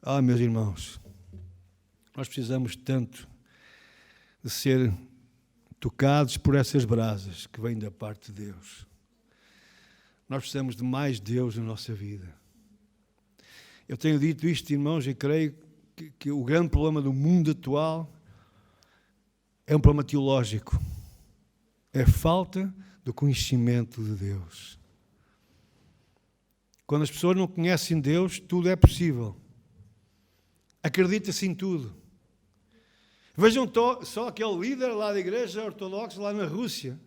[SPEAKER 1] Ah, meus irmãos, nós precisamos tanto de ser tocados por essas brasas que vêm da parte de Deus. Nós precisamos de mais Deus na nossa vida. Eu tenho dito isto, irmãos, e creio que o grande problema do mundo atual é um problema teológico. É a falta do conhecimento de Deus. Quando as pessoas não conhecem Deus, tudo é possível. Acredita-se em tudo. Vejam só aquele líder lá da igreja ortodoxa, lá na Rússia.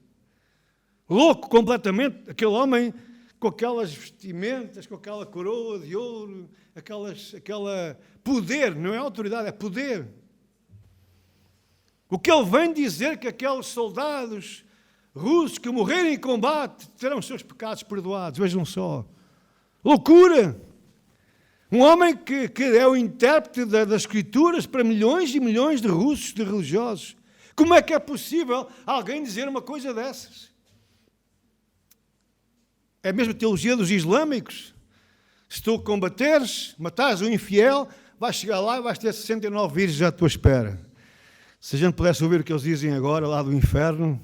[SPEAKER 1] Louco completamente, aquele homem com aquelas vestimentas, com aquela coroa de ouro, aquela poder, não é autoridade, é poder. O que ele vem dizer que aqueles soldados russos que morrerem em combate terão os seus pecados perdoados. Vejam só. Loucura! Um homem que é o intérprete das Escrituras para milhões e milhões de russos, de religiosos. Como é que é possível alguém dizer uma coisa dessas? É a mesma teologia dos islâmicos. Se tu combateres, matares o infiel, vais chegar lá e vais ter 69 virgens à tua espera. Se a gente pudesse ouvir o que eles dizem agora lá do inferno,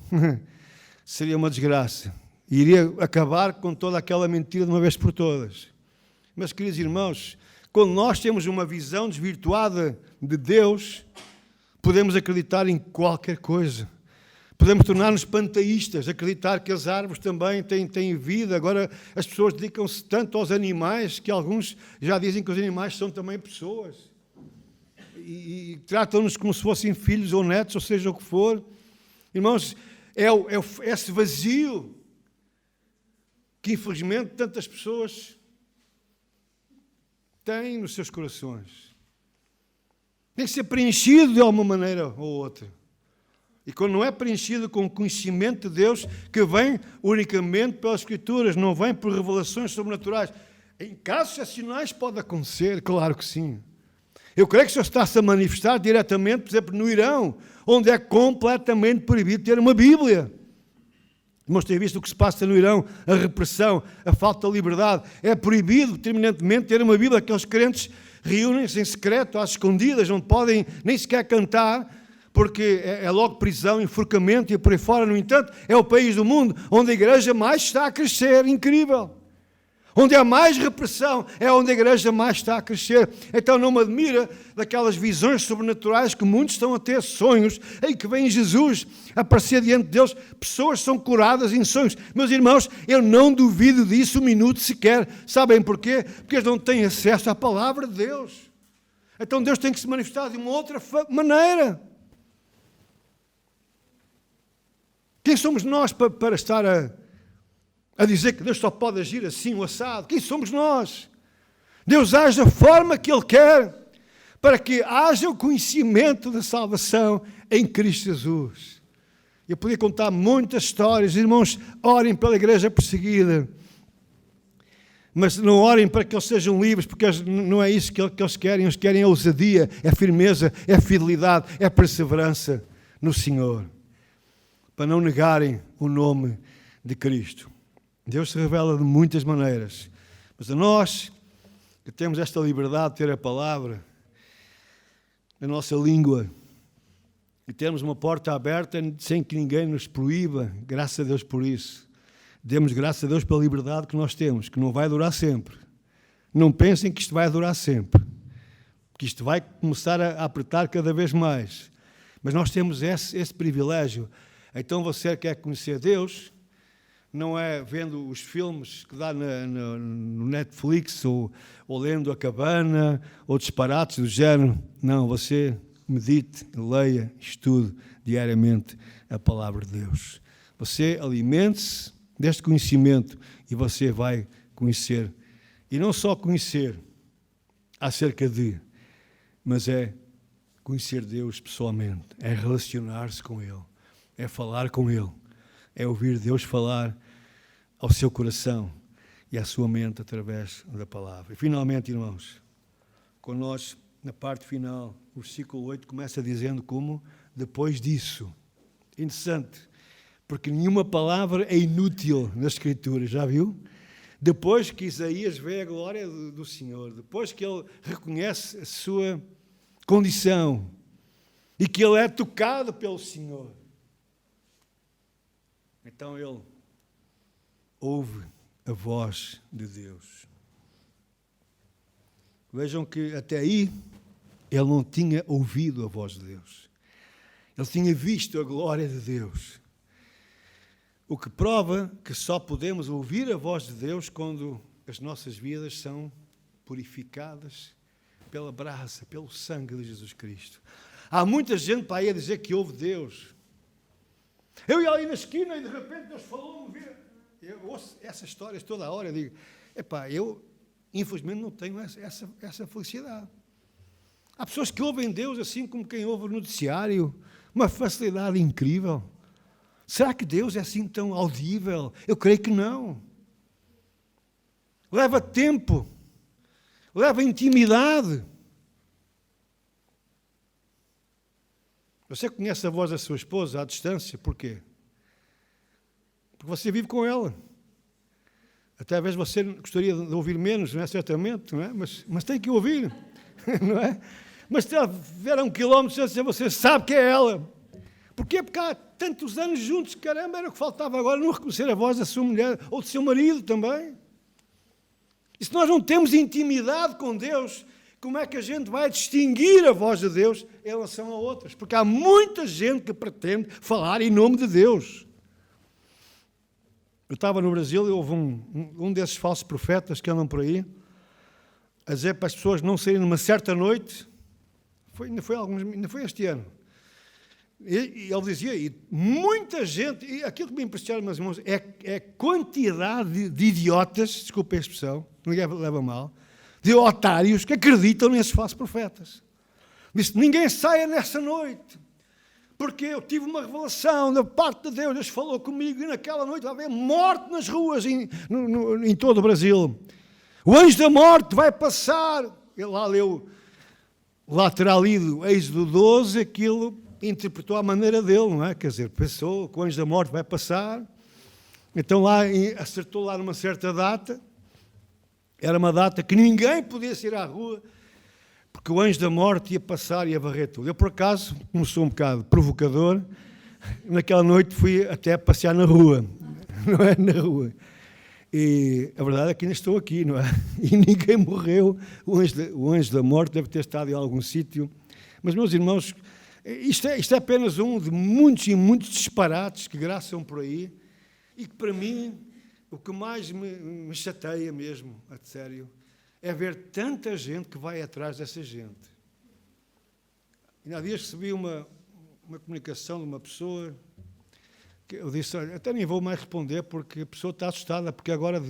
[SPEAKER 1] seria uma desgraça. E iria acabar com toda aquela mentira de uma vez por todas. Mas, queridos irmãos, quando nós temos uma visão desvirtuada de Deus, podemos acreditar em qualquer coisa. Podemos tornar-nos panteístas, acreditar que as árvores também têm vida. Agora as pessoas dedicam-se tanto aos animais que alguns já dizem que os animais são também pessoas. E tratam-nos como se fossem filhos ou netos, ou seja o que for. Irmãos, é esse vazio que infelizmente tantas pessoas têm nos seus corações. Tem que ser preenchido de alguma maneira ou outra. E quando não é preenchido com o conhecimento de Deus, que vem unicamente pelas Escrituras, não vem por revelações sobrenaturais. Em casos excepcionais pode acontecer, claro que sim. Eu creio que o Senhor está-se a manifestar diretamente, por exemplo, no Irão, onde é completamente proibido ter uma Bíblia. Irmãos, têm visto o que se passa no Irão, a repressão, a falta de liberdade. É proibido, terminantemente, ter uma Bíblia. Aqueles crentes reúnem-se em secreto, às escondidas, não podem nem sequer cantar, porque é logo prisão, enforcamento e por aí fora. No entanto, é o país do mundo onde a igreja mais está a crescer. Incrível! Onde há mais repressão, é onde a igreja mais está a crescer. Então não me admira daquelas visões sobrenaturais que muitos estão a ter, sonhos, em que vem Jesus aparecer diante de Deus. Pessoas são curadas em sonhos. Meus irmãos, eu não duvido disso um minuto sequer. Sabem porquê? Porque eles não têm acesso à palavra de Deus. Então Deus tem que se manifestar de uma outra maneira. Quem somos nós para estar a dizer que Deus só pode agir assim, o assado? Quem somos nós? Deus age da forma que Ele quer, para que haja o conhecimento da salvação em Cristo Jesus. Eu podia contar muitas histórias. Irmãos, orem pela igreja perseguida, mas não orem para que eles sejam livres, porque não é isso que eles querem. Eles querem a ousadia, é firmeza, é fidelidade, é perseverança no Senhor, para não negarem o nome de Cristo. Deus se revela de muitas maneiras, mas a nós que temos esta liberdade de ter a palavra na nossa língua e termos uma porta aberta sem que ninguém nos proíba, graças a Deus por isso. Demos graças a Deus pela liberdade que nós temos, que não vai durar sempre. Não pensem que isto vai durar sempre, porque isto vai começar a apertar cada vez mais. Mas nós temos esse privilégio. Então você quer conhecer Deus, não é vendo os filmes que dá no Netflix ou lendo A Cabana ou disparates do género. Não, você medite, leia, estude diariamente a palavra de Deus. Você alimente-se deste conhecimento e você vai conhecer. E não só conhecer acerca de, mas é conhecer Deus pessoalmente, é relacionar-se com Ele, é falar com Ele, é ouvir Deus falar ao seu coração e à sua mente através da palavra. E finalmente, irmãos, com nós, na parte final, o versículo 8 começa dizendo como depois disso. Interessante, porque nenhuma palavra é inútil na Escritura, já viu? Depois que Isaías vê a glória do Senhor, depois que ele reconhece a sua condição e que ele é tocado pelo Senhor, então ele ouve a voz de Deus. Vejam que até aí ele não tinha ouvido a voz de Deus. Ele tinha visto a glória de Deus. O que prova que só podemos ouvir a voz de Deus quando as nossas vidas são purificadas pela brasa, pelo sangue de Jesus Cristo. Há muita gente para aí a dizer que ouve Deus. Eu ia ali na esquina e de repente Deus falou-me. Eu ouço essas histórias toda a hora. Eu digo, eu infelizmente não tenho essa felicidade. Há pessoas que ouvem Deus assim como quem ouve o noticiário, uma facilidade incrível. Será que Deus é assim tão audível? Eu creio que não. Leva tempo, leva intimidade. Você conhece a voz da sua esposa à distância, por quê? Porque você vive com ela. Até às vezes você gostaria de ouvir menos, não é? Certamente, não é? Mas tem que ouvir, não é? Mas se ela vier a 1 quilómetro, você sabe que é ela. Porquê? Porque há tantos anos juntos, caramba, era o que faltava agora, não reconhecer a voz da sua mulher ou do seu marido também. E se nós não temos intimidade com Deus, como é que a gente vai distinguir a voz de Deus em relação a outras? Porque há muita gente que pretende falar em nome de Deus. Eu estava no Brasil e houve um desses falsos profetas que andam por aí a dizer para as pessoas não saírem numa certa noite. Ainda foi este ano. E ele dizia, e muita gente, e aquilo que me impressiona, meus irmãos, é quantidade de idiotas, desculpe a expressão, ninguém leva mal, de otários que acreditam nesses falsos profetas. Disse, ninguém saia nessa noite, porque eu tive uma revelação da parte de Deus, Deus falou comigo, e naquela noite vai haver morte nas ruas em todo o Brasil. O anjo da morte vai passar. Ele lá leu, lá terá lido Êxodo 12, aquilo interpretou à maneira dele, não é? Quer dizer, pensou que o anjo da morte vai passar, então lá acertou lá numa certa data, era uma data que ninguém podia sair à rua, porque o anjo da morte ia passar e ia varrer tudo. Eu, por acaso, como sou um bocado provocador, naquela noite fui até passear na rua, não é? Na rua. E a verdade é que ainda estou aqui, não é? E ninguém morreu. O anjo da morte deve ter estado em algum sítio. Mas, meus irmãos, isto é apenas um de muitos e muitos disparates que graçam por aí e que, para mim, o que mais me chateia mesmo, a sério, é ver tanta gente que vai atrás dessa gente. E há dias recebi uma comunicação de uma pessoa que eu disse, olha, até nem vou mais responder porque a pessoa está assustada, porque agora,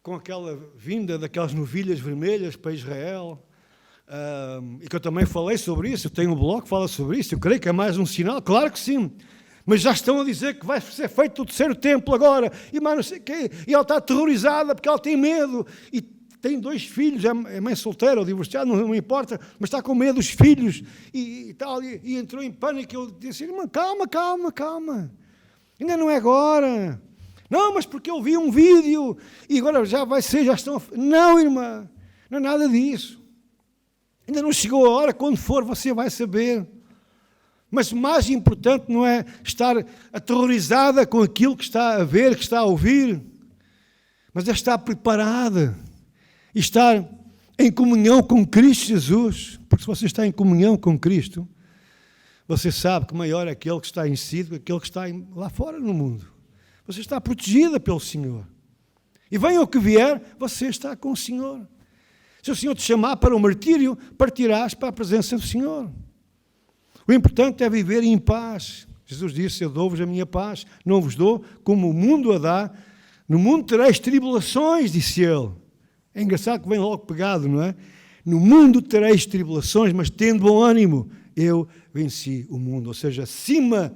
[SPEAKER 1] com aquela vinda daquelas novilhas vermelhas para Israel, e que eu também falei sobre isso, eu tenho um blog que fala sobre isso, eu creio que é mais um sinal, claro que sim, mas já estão a dizer que vai ser feito o terceiro templo agora, e mais não sei o quê, e ela está aterrorizada porque ela tem medo, e tem 2 filhos, é mãe solteira ou divorciada, não importa, mas está com medo dos filhos, e tal, e entrou em pânico. Eu disse, irmã, calma, ainda não é agora. Não, mas porque eu vi um vídeo, e agora já vai ser, já estão... Não, irmã, não é nada disso. Ainda não chegou a hora, quando for você vai saber. Mas o mais importante não é estar aterrorizada com aquilo que está a ver, que está a ouvir, mas é estar preparada e estar em comunhão com Cristo Jesus. Porque se você está em comunhão com Cristo, você sabe que maior é aquele que está em si do que aquele que está lá fora no mundo. Você está protegida pelo Senhor. E venha o que vier, você está com o Senhor. Se o Senhor te chamar para o martírio, partirás para a presença do Senhor. O importante é viver em paz. Jesus disse, eu dou-vos a minha paz, não vos dou como o mundo a dá. No mundo tereis tribulações, disse ele. É engraçado que vem logo pegado, não é? No mundo tereis tribulações, mas tendo bom ânimo, eu venci o mundo. Ou seja, acima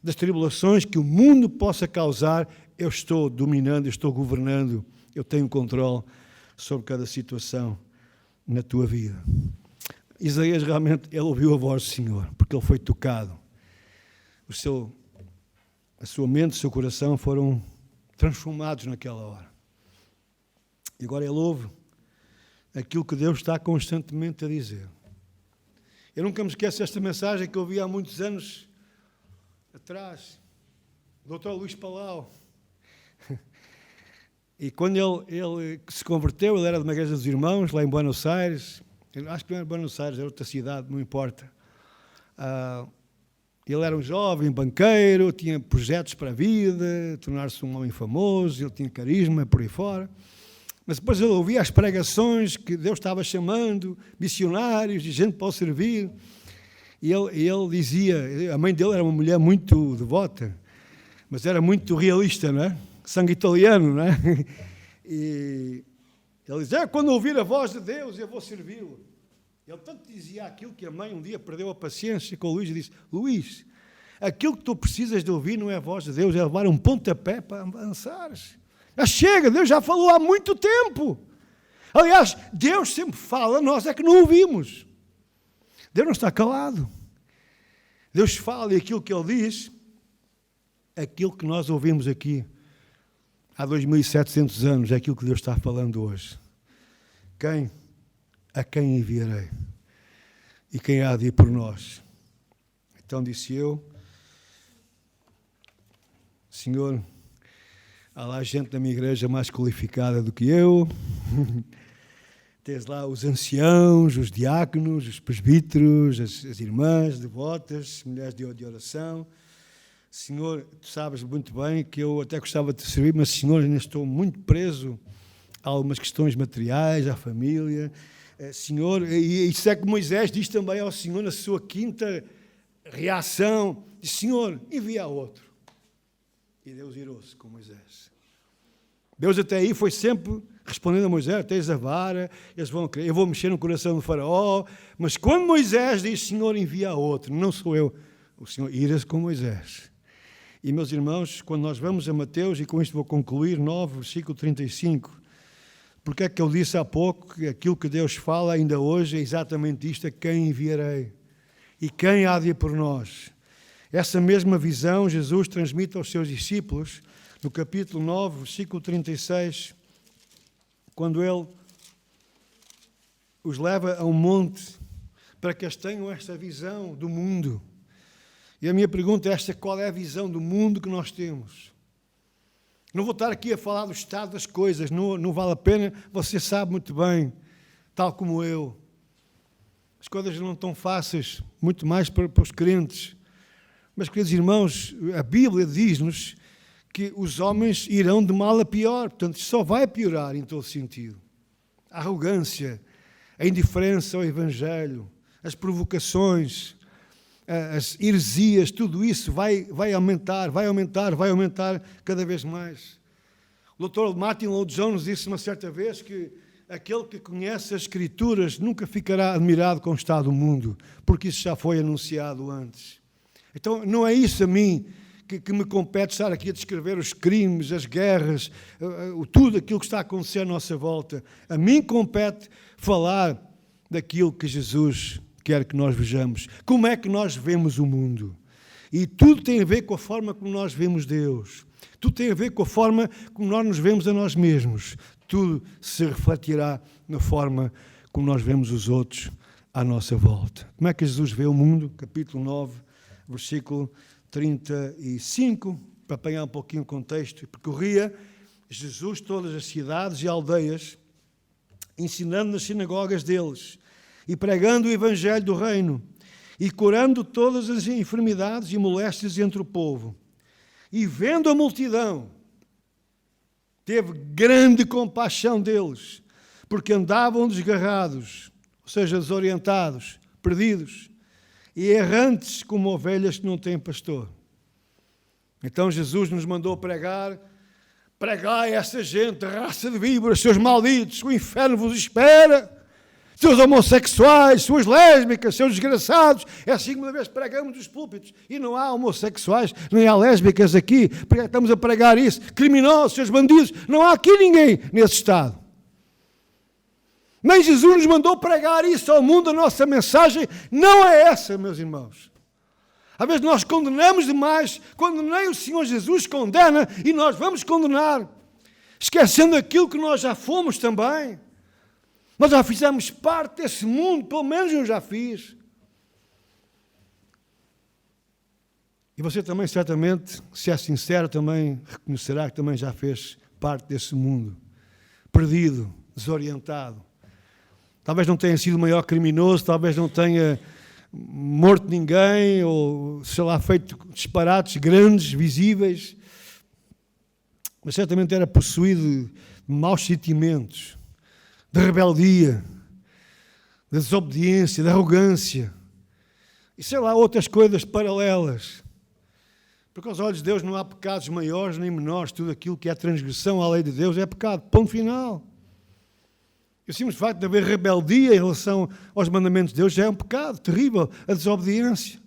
[SPEAKER 1] das tribulações que o mundo possa causar, eu estou dominando, eu estou governando, eu tenho controle sobre cada situação na tua vida. Isaías realmente, ele ouviu a voz do Senhor, porque ele foi tocado. A sua mente, o seu coração foram transformados naquela hora. E agora ele ouve aquilo que Deus está constantemente a dizer. Eu nunca me esqueço desta mensagem que eu ouvi há muitos anos atrás, do Dr. Luís Palau. E quando ele se converteu, ele era de uma igreja dos irmãos, lá em Buenos Aires. Acho que não era Buenos Aires, era outra cidade, não importa. Ele era um jovem banqueiro, tinha projetos para a vida, tornar-se um homem famoso, ele tinha carisma por aí fora. Mas depois ele ouvia as pregações que Deus estava chamando, missionários, de gente para o servir. E ele dizia, a mãe dele era uma mulher muito devota, mas era muito realista, não é? Sangue italiano, não é? E ele dizia, quando ouvir a voz de Deus, eu vou servi-lo. Ele tanto dizia aquilo que a mãe um dia perdeu a paciência com o Luís e disse, Luís, aquilo que tu precisas de ouvir não é a voz de Deus, é levar um pontapé para avançares. Já chega, Deus já falou há muito tempo. Aliás, Deus sempre fala, nós é que não ouvimos. Deus não está calado. Deus fala e aquilo que Ele diz, aquilo que nós ouvimos aqui há 2.700 anos, é aquilo que Deus está falando hoje. A quem enviarei? E quem há de ir por nós? Então disse eu, Senhor, há lá gente da minha igreja mais qualificada do que eu, tens lá os anciãos, os diáconos, os presbíteros, as irmãs devotas, mulheres de oração. Senhor, tu sabes muito bem que eu até gostava de te servir, mas, Senhor, ainda estou muito preso a algumas questões materiais, à família. Senhor, e isso é que Moisés diz também ao Senhor na sua quinta reação, diz, Senhor, envia outro. E Deus irou-se com Moisés. Deus até aí foi sempre respondendo a Moisés, tens a vara, eles vão crer, eu vou mexer no coração do faraó, mas quando Moisés diz, Senhor, envia a outro, não sou eu, o Senhor ira-se com Moisés. E, meus irmãos, quando nós vamos a Mateus, e com isto vou concluir, 9, versículo 35, porque é que eu disse há pouco que aquilo que Deus fala ainda hoje é exatamente isto, a quem enviarei e quem há de ir por nós. Essa mesma visão Jesus transmite aos seus discípulos no capítulo 9, versículo 36, quando Ele os leva a um monte para que eles tenham esta visão do mundo. E a minha pergunta é esta, qual é a visão do mundo que nós temos? Não vou estar aqui a falar do estado das coisas, não vale a pena, você sabe muito bem, tal como eu. As coisas não estão fáceis, muito mais para os crentes. Mas, queridos irmãos, a Bíblia diz-nos que os homens irão de mal a pior, portanto, só vai piorar em todo sentido. A arrogância, a indiferença ao Evangelho, as provocações, as heresias, tudo isso vai aumentar cada vez mais. O Dr. Martin Lloyd-Jones disse uma certa vez que aquele que conhece as Escrituras nunca ficará admirado com o estado do mundo, porque isso já foi anunciado antes. Então, não é isso a mim que me compete estar aqui a descrever os crimes, as guerras, tudo aquilo que está a acontecer à nossa volta. A mim compete falar daquilo que Jesus quer que nós vejamos. Como é que nós vemos o mundo? E tudo tem a ver com a forma como nós vemos Deus. Tudo tem a ver com a forma como nós nos vemos a nós mesmos. Tudo se refletirá na forma como nós vemos os outros à nossa volta. Como é que Jesus vê o mundo? Capítulo 9, versículo 35, para apanhar um pouquinho o contexto. Percorria Jesus todas as cidades e aldeias, ensinando nas sinagogas deles e pregando o evangelho do reino e curando todas as enfermidades e moléstias entre o povo. E vendo a multidão, teve grande compaixão deles, porque andavam desgarrados, ou seja, desorientados, perdidos, e errantes como ovelhas que não têm pastor. Então Jesus nos mandou pregai a essa gente, raça de víboras, seus malditos, o inferno vos espera, seus homossexuais, suas lésbicas, seus desgraçados. É assim que uma vez pregamos dos púlpitos. E não há homossexuais, nem há lésbicas aqui, porque estamos a pregar isso. Criminosos, seus bandidos, não há aqui ninguém nesse estado. Nem Jesus nos mandou pregar isso ao mundo, a nossa mensagem não é essa, meus irmãos. Às vezes nós condenamos demais, quando nem o Senhor Jesus condena, e nós vamos condenar, esquecendo aquilo que nós já fomos também. Nós já fizemos parte desse mundo, pelo menos eu já fiz. E você também, certamente, se é sincero, também reconhecerá que também já fez parte desse mundo, perdido, desorientado. Talvez não tenha sido o maior criminoso, talvez não tenha morto ninguém, ou, sei lá, feito disparates grandes, visíveis, mas certamente era possuído de maus sentimentos, de rebeldia, de desobediência, de arrogância, e sei lá, outras coisas paralelas. Porque aos olhos de Deus não há pecados maiores nem menores, tudo aquilo que é transgressão à lei de Deus é pecado, ponto final. E o simples facto de haver rebeldia em relação aos mandamentos de Deus já é um pecado terrível, a desobediência.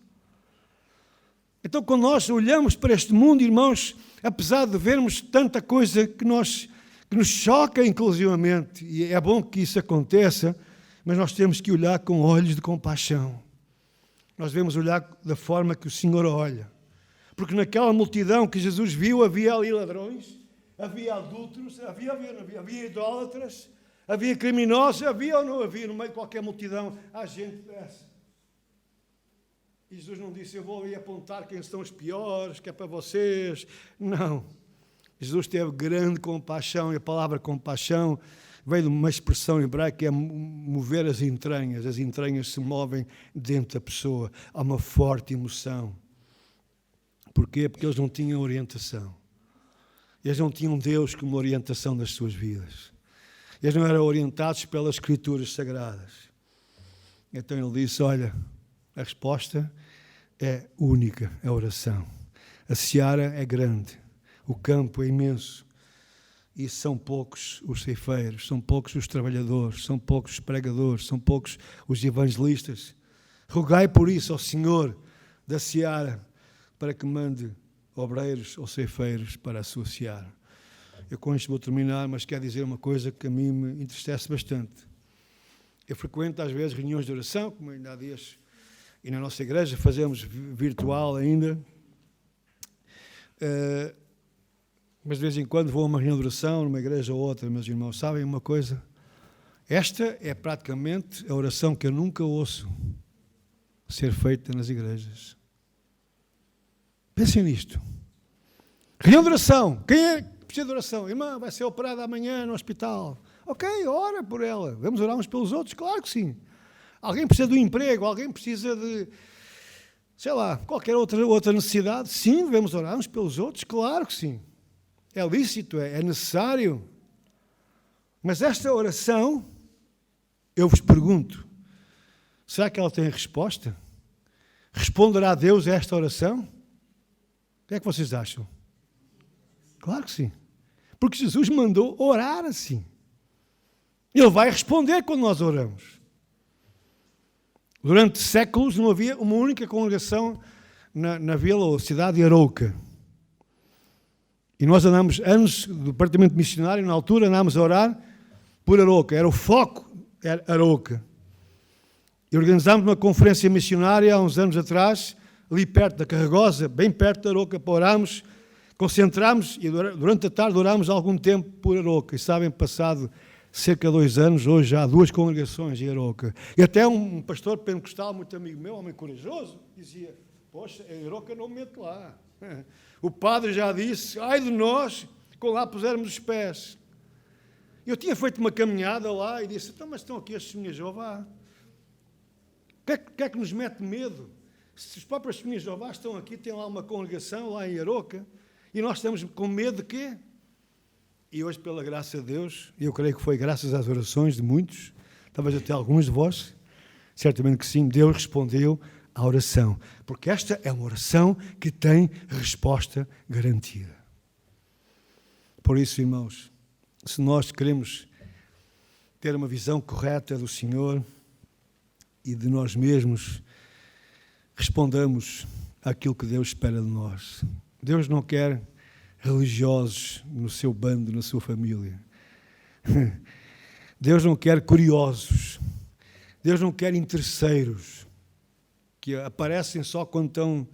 [SPEAKER 1] Então, quando nós olhamos para este mundo, irmãos, apesar de vermos tanta coisa que nos choca inclusivamente, e é bom que isso aconteça, mas nós temos que olhar com olhos de compaixão. Nós devemos olhar da forma que o Senhor olha. Porque naquela multidão que Jesus viu, havia ali ladrões, havia adúlteros, havia idólatras, havia criminosos, havia ou não havia, no meio de qualquer multidão, há gente dessa. E Jesus não disse, eu vou ali apontar quem são os piores, que é para vocês. Não. Jesus teve grande compaixão, e a palavra compaixão veio de uma expressão hebraica que é mover as entranhas se movem dentro da pessoa, há uma forte emoção. Porquê? Porque eles não tinham orientação. Eles não tinham Deus como orientação das suas vidas. Eles não eram orientados pelas Escrituras Sagradas. Então ele disse, olha, a resposta é única, é a oração. A seara é grande, o campo é imenso. E são poucos os ceifeiros, são poucos os trabalhadores, são poucos os pregadores, são poucos os evangelistas. Rogai por isso ao Senhor da seara, para que mande obreiros ou ceifeiros para a sua seara. Eu com isto vou terminar, mas quero dizer uma coisa que a mim me entristece bastante. Eu frequento às vezes reuniões de oração, como ainda há dias, e na nossa igreja fazemos virtual ainda. Mas de vez em quando vou a uma reunião de oração, numa igreja ou outra, meus irmãos, sabem uma coisa? Esta é praticamente a oração que eu nunca ouço ser feita nas igrejas. Pensem nisto. Reunião de oração. Quem é que precisa de oração? Irmã, vai ser operada amanhã no hospital. Ok, ora por ela. Vamos orar uns pelos outros? Claro que sim. Alguém precisa de um emprego, alguém precisa de, sei lá, qualquer outra necessidade. Sim, devemos orar uns pelos outros? Claro que sim. É lícito, é necessário. Mas esta oração, eu vos pergunto, será que ela tem resposta? Responderá Deus a esta oração? O que é que vocês acham? Claro que sim. Porque Jesus mandou orar assim. Ele vai responder quando nós oramos. Durante séculos não havia uma única congregação na vila ou cidade de Arouca. E nós andamos anos do departamento missionário, na altura andámos a orar por Arouca. Era o foco, era Arouca. E organizámos uma conferência missionária há uns anos atrás, ali perto da Carregosa, bem perto de Arouca, para orarmos, concentrámos e durante a tarde orámos algum tempo por Arouca. E sabem, passado cerca de 2 anos, hoje já há 2 congregações em Arouca. E até um pastor pentecostal, muito amigo meu, homem corajoso, dizia, poxa, em Arouca não me meto lá. O padre já disse, ai de nós, quando lá pusermos os pés. Eu tinha feito uma caminhada lá e disse, então, mas estão aqui as testemunhas de Jeová. O que é que nos mete medo? Se os próprios testemunhas de Jeová estão aqui, tem lá uma congregação, lá em Arouca, e nós estamos com medo de quê? E hoje, pela graça de Deus, e eu creio que foi graças às orações de muitos, talvez até alguns de vós, certamente que sim, Deus respondeu à oração, porque esta é uma oração que tem resposta garantida. Por isso, irmãos, se nós queremos ter uma visão correta do Senhor e de nós mesmos, respondamos àquilo que Deus espera de nós. Deus não quer religiosos no seu bando, na sua família. Deus não quer curiosos. Deus não quer interesseiros que aparecem só quando estão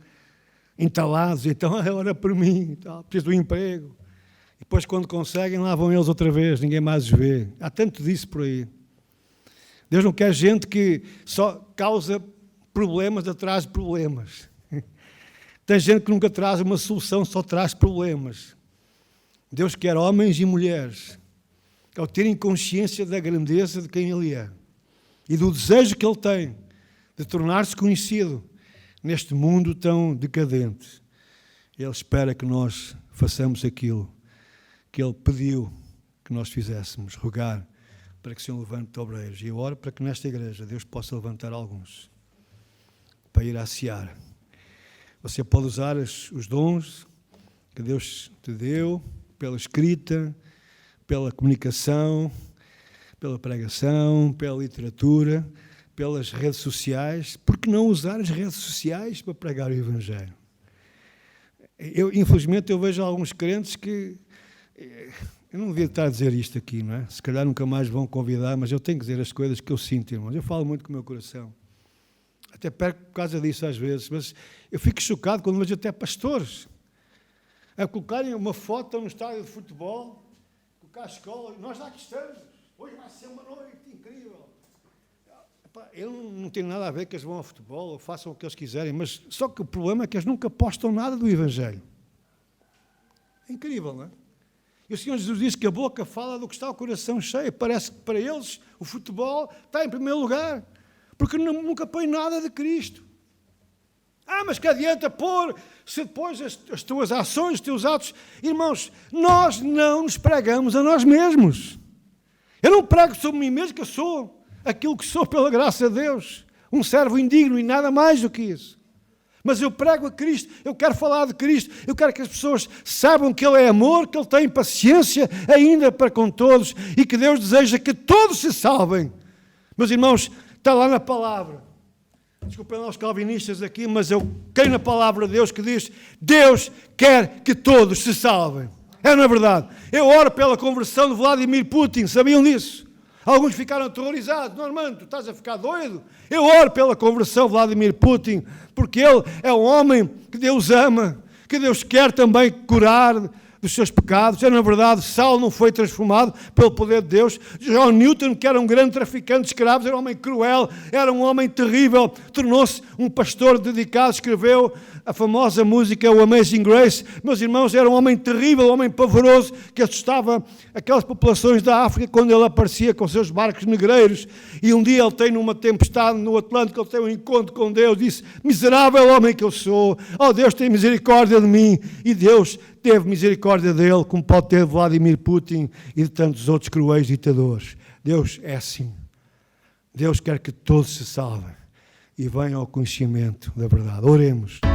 [SPEAKER 1] entalados, então ora por mim, preciso de um emprego. E depois quando conseguem, lá vão eles outra vez, ninguém mais os vê. Há tanto disso por aí. Deus não quer gente que só causa problemas atrás de problemas. Tem gente que nunca traz uma solução, só traz problemas. Deus quer homens e mulheres ao terem consciência da grandeza de quem Ele é e do desejo que Ele tem de tornar-se conhecido neste mundo tão decadente. Ele espera que nós façamos aquilo que Ele pediu que nós fizéssemos, rogar para que se levante obreiros. E eu oro para que nesta igreja Deus possa levantar alguns para ir à seara. Você pode usar os dons que Deus te deu, pela escrita, pela comunicação, pela pregação, pela literatura, pelas redes sociais. Por que não usar as redes sociais para pregar o Evangelho? Infelizmente, eu vejo alguns crentes que... Eu não devia estar a dizer isto aqui, não é? Se calhar nunca mais vão convidar, mas eu tenho que dizer as coisas que eu sinto, irmãos. Eu falo muito com o meu coração. Até perco por causa disso às vezes, mas eu fico chocado quando vejo até pastores a colocarem uma foto no estádio de futebol, colocar a escola, nós lá que estamos, hoje vai ser uma noite incrível. Eu não tenho nada a ver que eles vão ao futebol ou façam o que eles quiserem, mas só que o problema é que eles nunca postam nada do Evangelho. É incrível, não é? E o Senhor Jesus diz que a boca fala do que está o coração cheio. Parece que para eles o futebol está em primeiro lugar, porque nunca põe nada de Cristo. Mas que adianta pôr, se depois as tuas ações, os teus atos... Irmãos, nós não nos pregamos a nós mesmos. Eu não prego sobre mim mesmo, que eu sou aquilo que sou pela graça de Deus. Um servo indigno e nada mais do que isso. Mas eu prego a Cristo, eu quero falar de Cristo, eu quero que as pessoas saibam que Ele é amor, que Ele tem paciência ainda para com todos e que Deus deseja que todos se salvem. Meus irmãos, está lá na palavra. Desculpem lá os calvinistas aqui, mas eu creio na palavra de Deus que diz: Deus quer que todos se salvem. É, não é verdade? Eu oro pela conversão de Vladimir Putin, sabiam disso? Alguns ficaram aterrorizados. Não, irmão, tu estás a ficar doido? Eu oro pela conversão de Vladimir Putin, porque ele é um homem que Deus ama, que Deus quer também curar dos seus pecados. É, na verdade, Saulo não foi transformado pelo poder de Deus. John Newton, que era um grande traficante de escravos, era um homem cruel, era um homem terrível, tornou-se um pastor dedicado, escreveu a famosa música O Amazing Grace. Meus irmãos, era um homem terrível, um homem pavoroso, que assustava aquelas populações da África quando ele aparecia com seus barcos negreiros. E um dia ele tem numa tempestade no Atlântico, ele tem um encontro com Deus, disse: miserável homem que eu sou, oh Deus, tem misericórdia de mim. E Deus teve misericórdia dele, como pode ter Vladimir Putin e de tantos outros cruéis ditadores. Deus é assim. Deus quer que todos se salvem e venham ao conhecimento da verdade. Oremos.